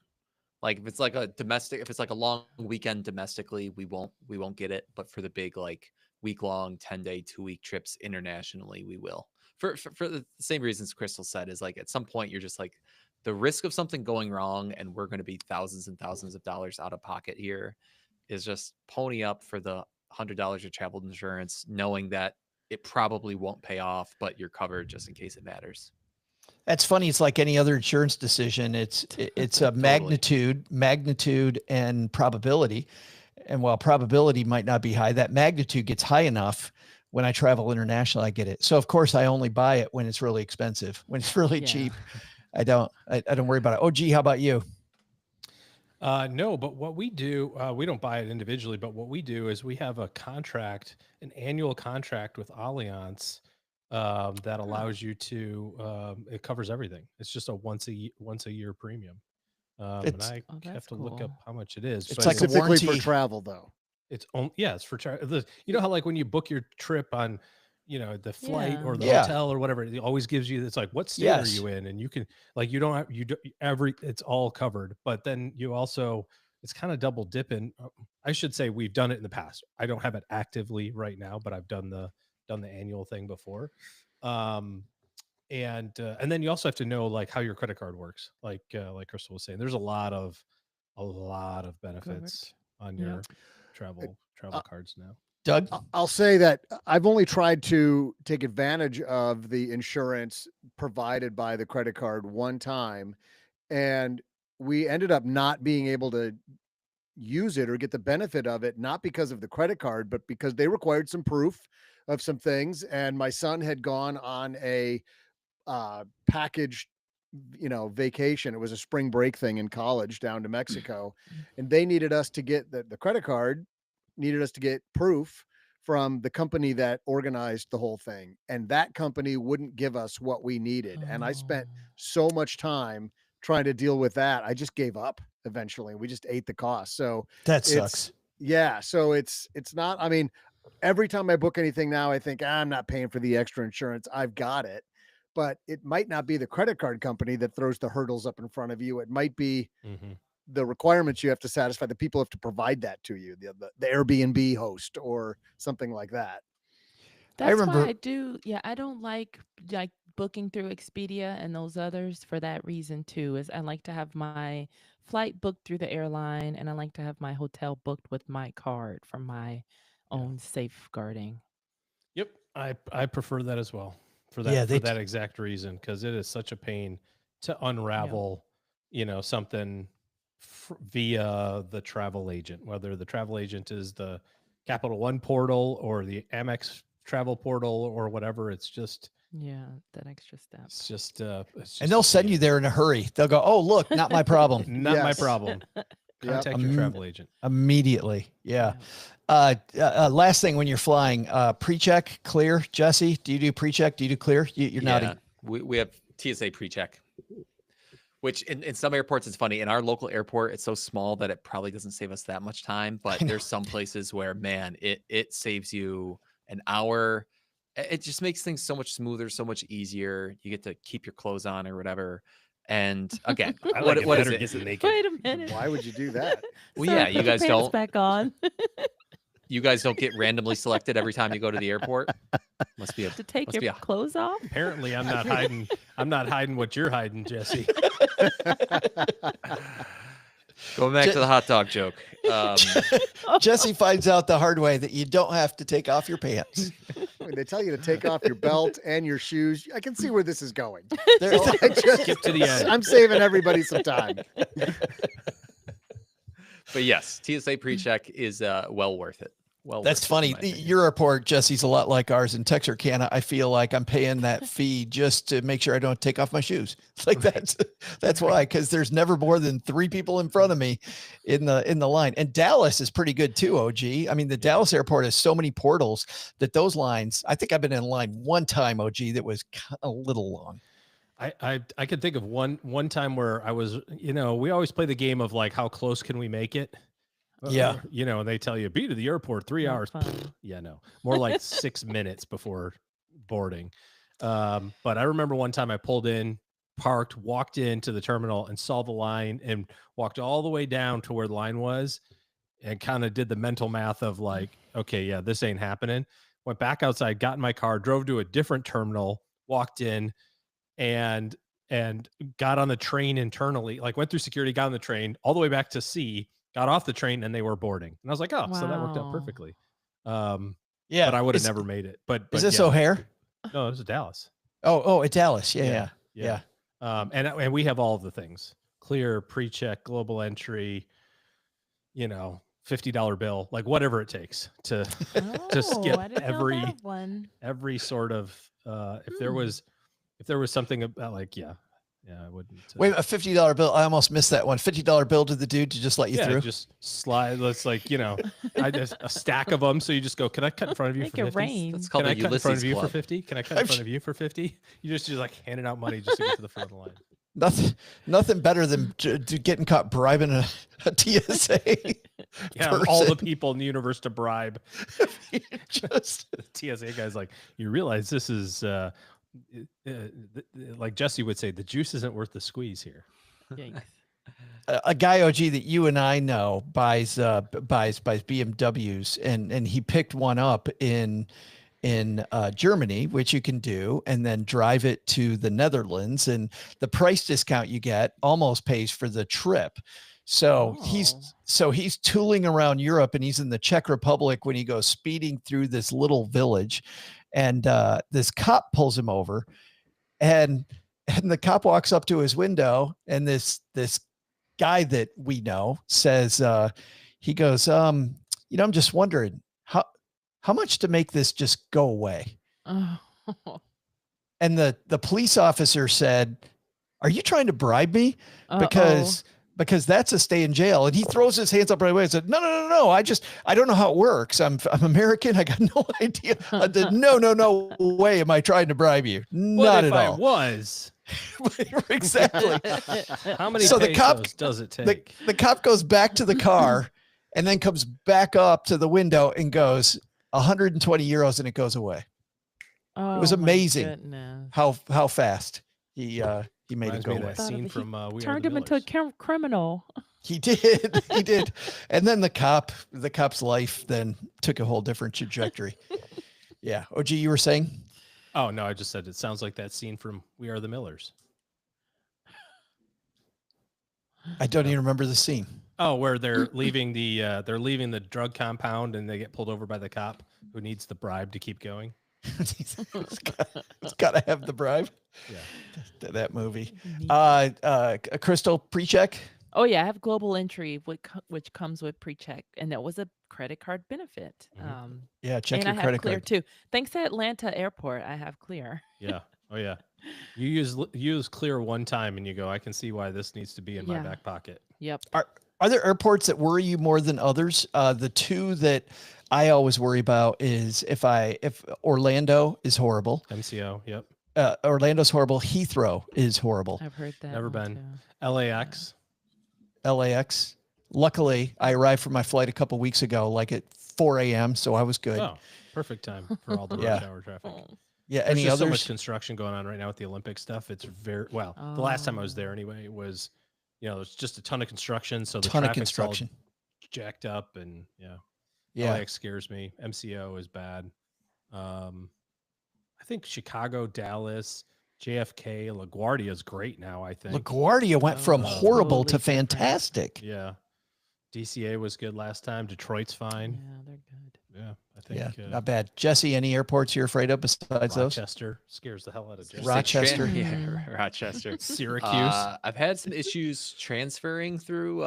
Like if it's like a domestic, if it's like a long weekend domestically, we won't get it. But for the big like week long, 10-day, 2-week trips internationally, we will. For the same reasons Crystal said, is like at some point you're just like the risk of something going wrong, and we're going to be thousands and thousands of dollars out of pocket here, is just pony up for the $100 of travel insurance, knowing that it probably won't pay off, but you're covered just in case it matters. That's funny. It's like any other insurance decision. It's a Totally. magnitude and probability. And while probability might not be high, that magnitude gets high enough. When I travel international, I get it. So of course I only buy it when it's really expensive. When it's really Yeah. cheap, I don't worry about it. Oh, gee, how about you? No, but what we do, we don't buy it individually, but what we do is we have a contract, an annual contract with Allianz, that allows you to, it covers everything. It's just a once a year premium. And It's I Oh, have that's to look up cool. how much it is. It's but like a Specifically for warranty. travel, though. it's on, yeah, it's for you know how like when you book your trip on, the flight Yeah. or the Yeah. hotel or whatever, it always gives you, it's like, what state are Yes. you in? And you can, like, you don't have, you do it's all covered, but then you also, it's kind of double dipping. I should say we've done it in the past. I don't have it actively right now, but I've done the annual thing before. And then you also have to know like how your credit card works. Like Crystal was saying, there's a lot of benefits on Yep. your travel Uh, cards now. Doug? I'll say that I've only tried to take advantage of the insurance provided by the credit card one time, and we ended up not being able to use it or get the benefit of it, not because of the credit card, but because they required some proof of some things. And my son had gone on a packaged, vacation. It was a spring break thing in college down to Mexico, and they needed us to get the credit card, needed us to get proof from the company that organized the whole thing. And that company wouldn't give us what we needed. And I spent Oh, so much time trying to deal with that. I just gave up eventually. We just ate the cost. So That it's, sucks. yeah. So it's not, I mean, every time I book anything now, I think I'm not paying for the extra insurance. I've got it. But it might not be the credit card company that throws the hurdles up in front of you. It might be Mm-hmm. the requirements you have to satisfy. The people have to provide that to you, the Airbnb host or something like that. I that's why remember I do. Yeah, I don't like booking through Expedia and those others for that reason too. Is I like to have my flight booked through the airline, and I like to have my hotel booked with my card for my Yeah. own safeguarding. Yep. I prefer that as well for Yeah, that exact reason, because it is such a pain to Yeah. unravel, something via the travel agent, whether the travel agent is the Capital One portal or the Amex travel portal or whatever. It's just Yeah, that extra step. It's just And they'll send you there in a hurry. They'll go, "Oh, look, not my problem." Not my Yes. problem. Contact your travel agent. Immediately. Yeah. Last thing when you're flying, pre-check, clear. Jesse, do you do pre-check? Do you do clear? You're nodding. We have TSA pre-check, which in some airports it's funny. In our local airport, it's so small that it probably doesn't save us that much time. But there's some places where, man, it saves you an hour. It just makes things so much smoother, so much easier. You get to keep your clothes on or whatever. And again, I like what is better it? getting naked. Wait a minute. Why would you do that? Well, Sir, yeah, put you your guys pants don't. back on You guys don't get randomly selected every time you go to the airport. Must be a to take must be your a clothes off. Apparently, I'm not hiding. I'm not hiding what you're hiding, Jesse. Going back to the hot dog joke. Jesse finds out the hard way that you don't have to take off your pants. When they tell you to take off your belt and your shoes, I can see where this is going. There- So I just, Skip to the end. I'm saving everybody some time. But yes, TSA pre-check is well worth it. Well, That's worth it, funny. in my opinion. Your airport, Jesse's a lot like ours in Texarkana. I feel like I'm paying that fee just to make sure I don't take off my shoes. It's like that's why, because there's never more than 3 people in front of me in the line. And Dallas is pretty good too, OG. I mean, the Dallas airport has so many portals that those lines, I think I've been in line one time, OG, that was a little long. I could think of one time where I was, we always play the game of like, how close can we make it? Yeah. They tell you be to the airport 3 Not hours. fun. Yeah, no, more like 6 minutes before boarding. But I remember one time I pulled in, parked, walked into the terminal and saw the line and walked all the way down to where the line was and kind of did the mental math of like, okay, yeah, this ain't happening. Went back outside, got in my car, drove to a different terminal, walked in and got on the train internally, like went through security, got on the train all the way back to C, got off the train and they were boarding. And I was like, oh, so that worked out Wow. perfectly. Yeah. But I would have never made it. But Is this yeah. O'Hare? No, it was Dallas. Oh, at Dallas. Yeah. And we have all of the things: clear, pre-check, global entry, $50 bill, like whatever it takes to skip I didn't know that one. every sort of if there was something about like I wouldn't Wait, a $50 bill. I almost missed that one. $50 bill to the dude to just let you through. just slide. Let's like I just a stack of them. So you just go. Can I cut in front of you Make for it 50? rain. That's called Can I the cut in front of Ulysses you for Club. 50? Can I cut in front of you for 50? You just like handing out money just to get to the front of the line. Nothing better than getting caught bribing a TSA. Yeah, all the person. people in the universe to bribe. Just The TSA guy's like, you realize this is like Jesse would say, the juice isn't worth the squeeze here. Yikes. a guy, OG, that you and I know buys BMWs, and he picked one up in Germany, which you can do, and then drive it to the Netherlands, and the price discount you get almost pays for the trip. So he's tooling around Europe, and he's in the Czech Republic when he goes speeding through this little village, and this cop pulls him over, and the cop walks up to his window, and this guy that we know says, he goes, I'm just wondering how much to make this just go away. Oh. And the police officer said, are you trying to bribe me? Because that's a stay in jail. And he throws his hands up right away and said, no. I don't know how it works. I'm American. I got no idea. I said, no way am I trying to bribe you. Not at all. I was. Exactly. How many So the cop- pesos does it take? The cop goes back to the car and then comes back up to the window and goes 120 euros, and it goes away. Oh, was my amazing. goodness. How fast he made it Reminds go me of away. that scene He from We Are Turned the him into a Millers. criminal. He did. And then the cop's life then took a whole different trajectory. Yeah. OG, you were saying? Oh no, I just said it sounds like that scene from We Are the Millers. I don't even remember the scene. Oh, where they're leaving the drug compound and they get pulled over by the cop who needs the bribe to keep going. He's got to have the bribe. Yeah. That movie. Crystal, pre-check. Oh yeah, I have global entry, which comes with pre-check, and that was a credit card benefit. Mhm. Yeah, check And I your have credit Clear card. too. Thanks to Atlanta Airport, I have Clear. Yeah. Oh yeah. You use Clear one time and you go, I can see why this needs to be in my Yeah. back pocket. Yep. Are there airports that worry you more than others? The two that I always worry about is if Orlando is horrible. MCO. Yep. Orlando's horrible. Heathrow is horrible. I've heard that Never one been. too. LAX. LAX. Luckily, I arrived for my flight a couple weeks ago, like at 4 a.m. So I was good. Oh, perfect time for all the Yeah. rush hour traffic. Oh. Yeah. There's Any just so much others? construction going on right now with the Olympic stuff. It's very well. The last time I was there anyway was, there's just a ton of construction, so the Ton of traffic's all construction. jacked up, and Yeah. LAX scares me. MCO is bad. I think Chicago, Dallas, JFK, LaGuardia is great now. I think. LaGuardia went from Oh, horrible to totally different. fantastic. Yeah. DCA was good last time. Detroit's fine. Yeah, they're good. Yeah, I think. Yeah, not bad. Jesse, any airports you're afraid of besides those? Rochester scares the hell out of Jesse. Rochester. Mm. Yeah, Rochester. Syracuse. I've had some issues transferring through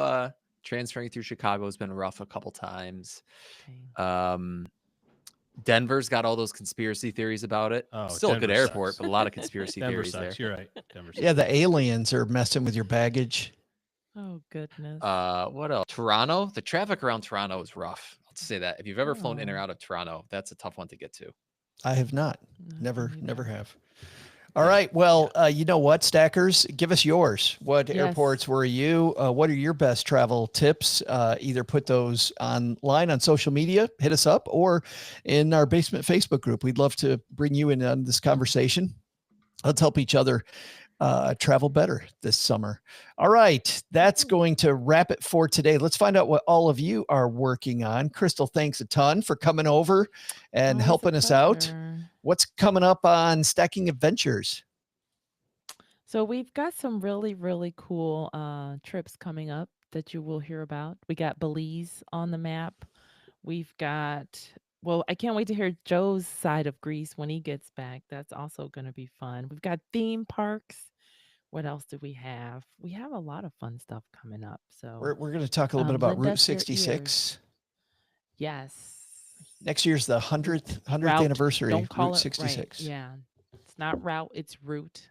Chicago has been rough a couple times. Okay. Denver's got all those conspiracy theories about it. Oh, Still a good Denver airport, sucks. but a lot of conspiracy Denver theories there. sucks. You're right. Denver sucks. Yeah, the aliens are messing with your baggage. Oh goodness. What else? Toronto. The traffic around Toronto is rough. I'll just say that. If you've ever flown in or Oh. out of Toronto, that's a tough one to get to. I have not. No, Never neither. have. All right. Well, you know what, Stackers? Give us yours. What Yes. airports were you? What are your best travel tips? Either put those online on social media, hit us up, or in our basement Facebook group. We'd love to bring you in on this conversation. Let's help each other travel better this summer. All right. That's going to wrap it for today. Let's find out what all of you are working on. Crystal, thanks a ton for coming over and Always a helping us out. pleasure. What's coming up on Stacking Adventures? So we've got some really, really cool trips coming up that you will hear about. We got Belize on the map. We've got, well, I can't wait to hear Joe's side of Greece when he gets back. That's also going to be fun. We've got theme parks. What else do we have? We have a lot of fun stuff coming up. So We're going to talk a little bit about lend Route us your 66. yes. Next year's the 100th Route. anniversary. Don't call Route it 66. right. Yeah. It's not route, it's route.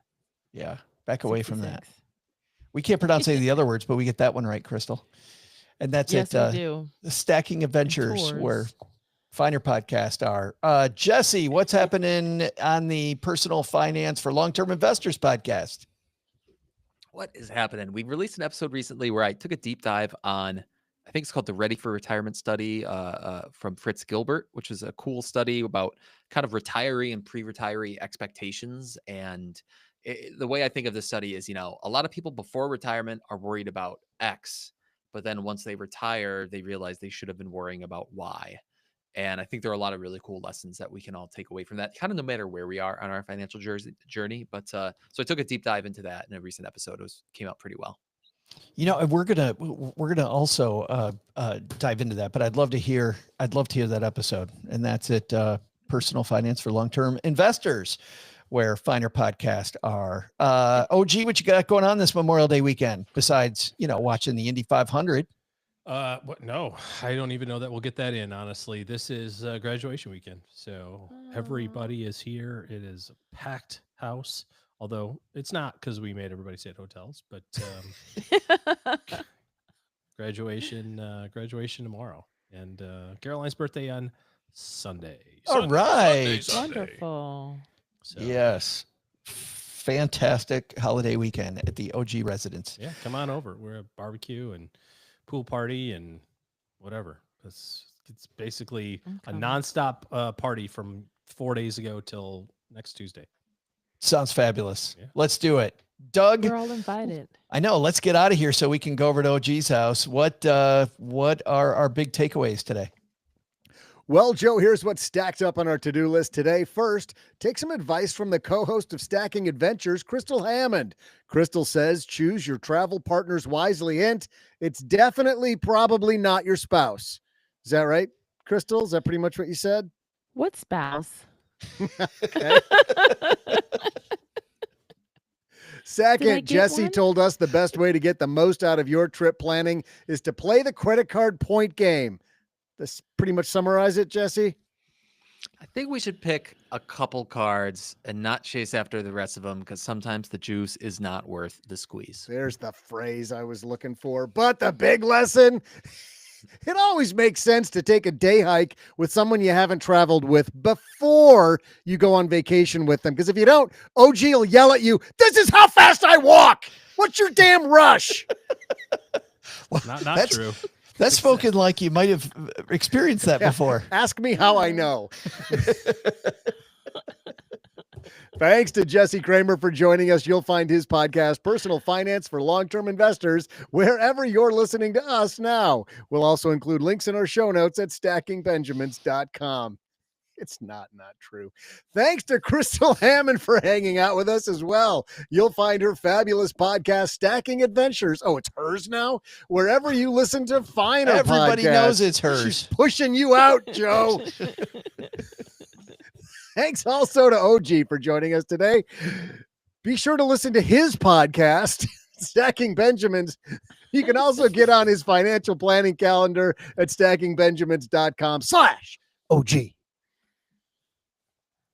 Yeah. Back away from that. 66. We can't pronounce any of the other words, but we get that one right, Crystal. And that's Yes, it. we do. The Stacking Adventures, where tours. Finer Podcast are. Jesse, what's happening on the Personal Finance for Long-Term Investors podcast? What is happening? We released an episode recently where I took a deep dive on, I think it's called the Ready for Retirement study from Fritz Gilbert, which is a cool study about kind of retiree and pre-retiree expectations. And the way I think of this study is, a lot of people before retirement are worried about X, but then once they retire, they realize they should have been worrying about Y. And I think there are a lot of really cool lessons that we can all take away from that, kind of no matter where we are on our financial journey. But so I took a deep dive into that in a recent episode. It came out pretty well. And we're gonna also dive into that, but I'd love to hear that episode. And that's it. Personal Finance for Long-Term Investors, where Finer Podcast are. OG, what you got going on this Memorial Day weekend besides watching the Indy 500? What? No, I don't even know that we'll get that in. Honestly, this is graduation weekend, so everybody is here. It is a packed house, although it's not because we made everybody stay at hotels. But graduation tomorrow, and Caroline's birthday on Sunday. All right. Sunday. Wonderful. So, Yes. Fantastic holiday weekend at the OG residence. yeah, come on over. We're a barbecue and pool party and whatever. It's basically a Okay. nonstop party from 4 days ago till next Tuesday. Sounds fabulous. Yeah. Let's do it. Doug, We're all invited. I know. Let's get out of here so we can go over to OG's house. What are our big takeaways today? Well, Joe, here's what's stacked up on our to-do list today. First, take some advice from the co-host of Stacking Adventures, Crystal Hammond. Crystal says, choose your travel partners wisely. Hint, it's definitely probably not your spouse. Is that right, Crystal? Is that pretty much what you said? What spouse? Okay. Second, get Jesse one? told us the best way to get the most out of your trip planning is to play the credit card point game. This pretty much summarize it, Jesse? I think we should pick a couple cards and not chase after the rest of them because sometimes the juice is not worth the squeeze. There's the phrase I was looking for. But the big lesson, it always makes sense to take a day hike with someone you haven't traveled with before you go on vacation with them. Because if you don't, OG will yell at you, "This is how fast I walk. What's your damn rush?" Not That's- true. That's spoken like you might have experienced that Yeah. before. Ask me how I know. Thanks to Jesse Cramer for joining us. You'll find his podcast, Personal Finance for Long-Term Investors, wherever you're listening to us now. We'll also include links in our show notes at stackingbenjamins.com. It's not true. Thanks to Crystal Hammond for hanging out with us as well. You'll find her fabulous podcast, Stacking Adventures. Oh, it's hers now? Wherever you listen to finer Everybody podcasts. knows it's hers. She's pushing you out, Joe. Thanks also to OG for joining us today. Be sure to listen to his podcast, Stacking Benjamins. You can also get on his financial planning calendar at stackingbenjamins.com/OG.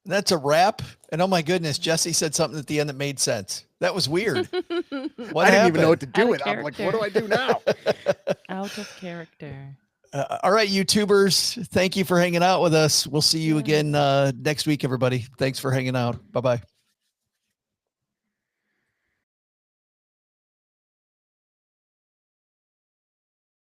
That's a wrap. And oh my goodness, Jesse said something at the end that made sense. That was weird. What I didn't even know what happened? to do Out with of it. I'm like, what character. do I do now? Out of character. All right, YouTubers, thank you for hanging out with us. We'll see you again next week, everybody. Thanks for hanging out. Bye-bye.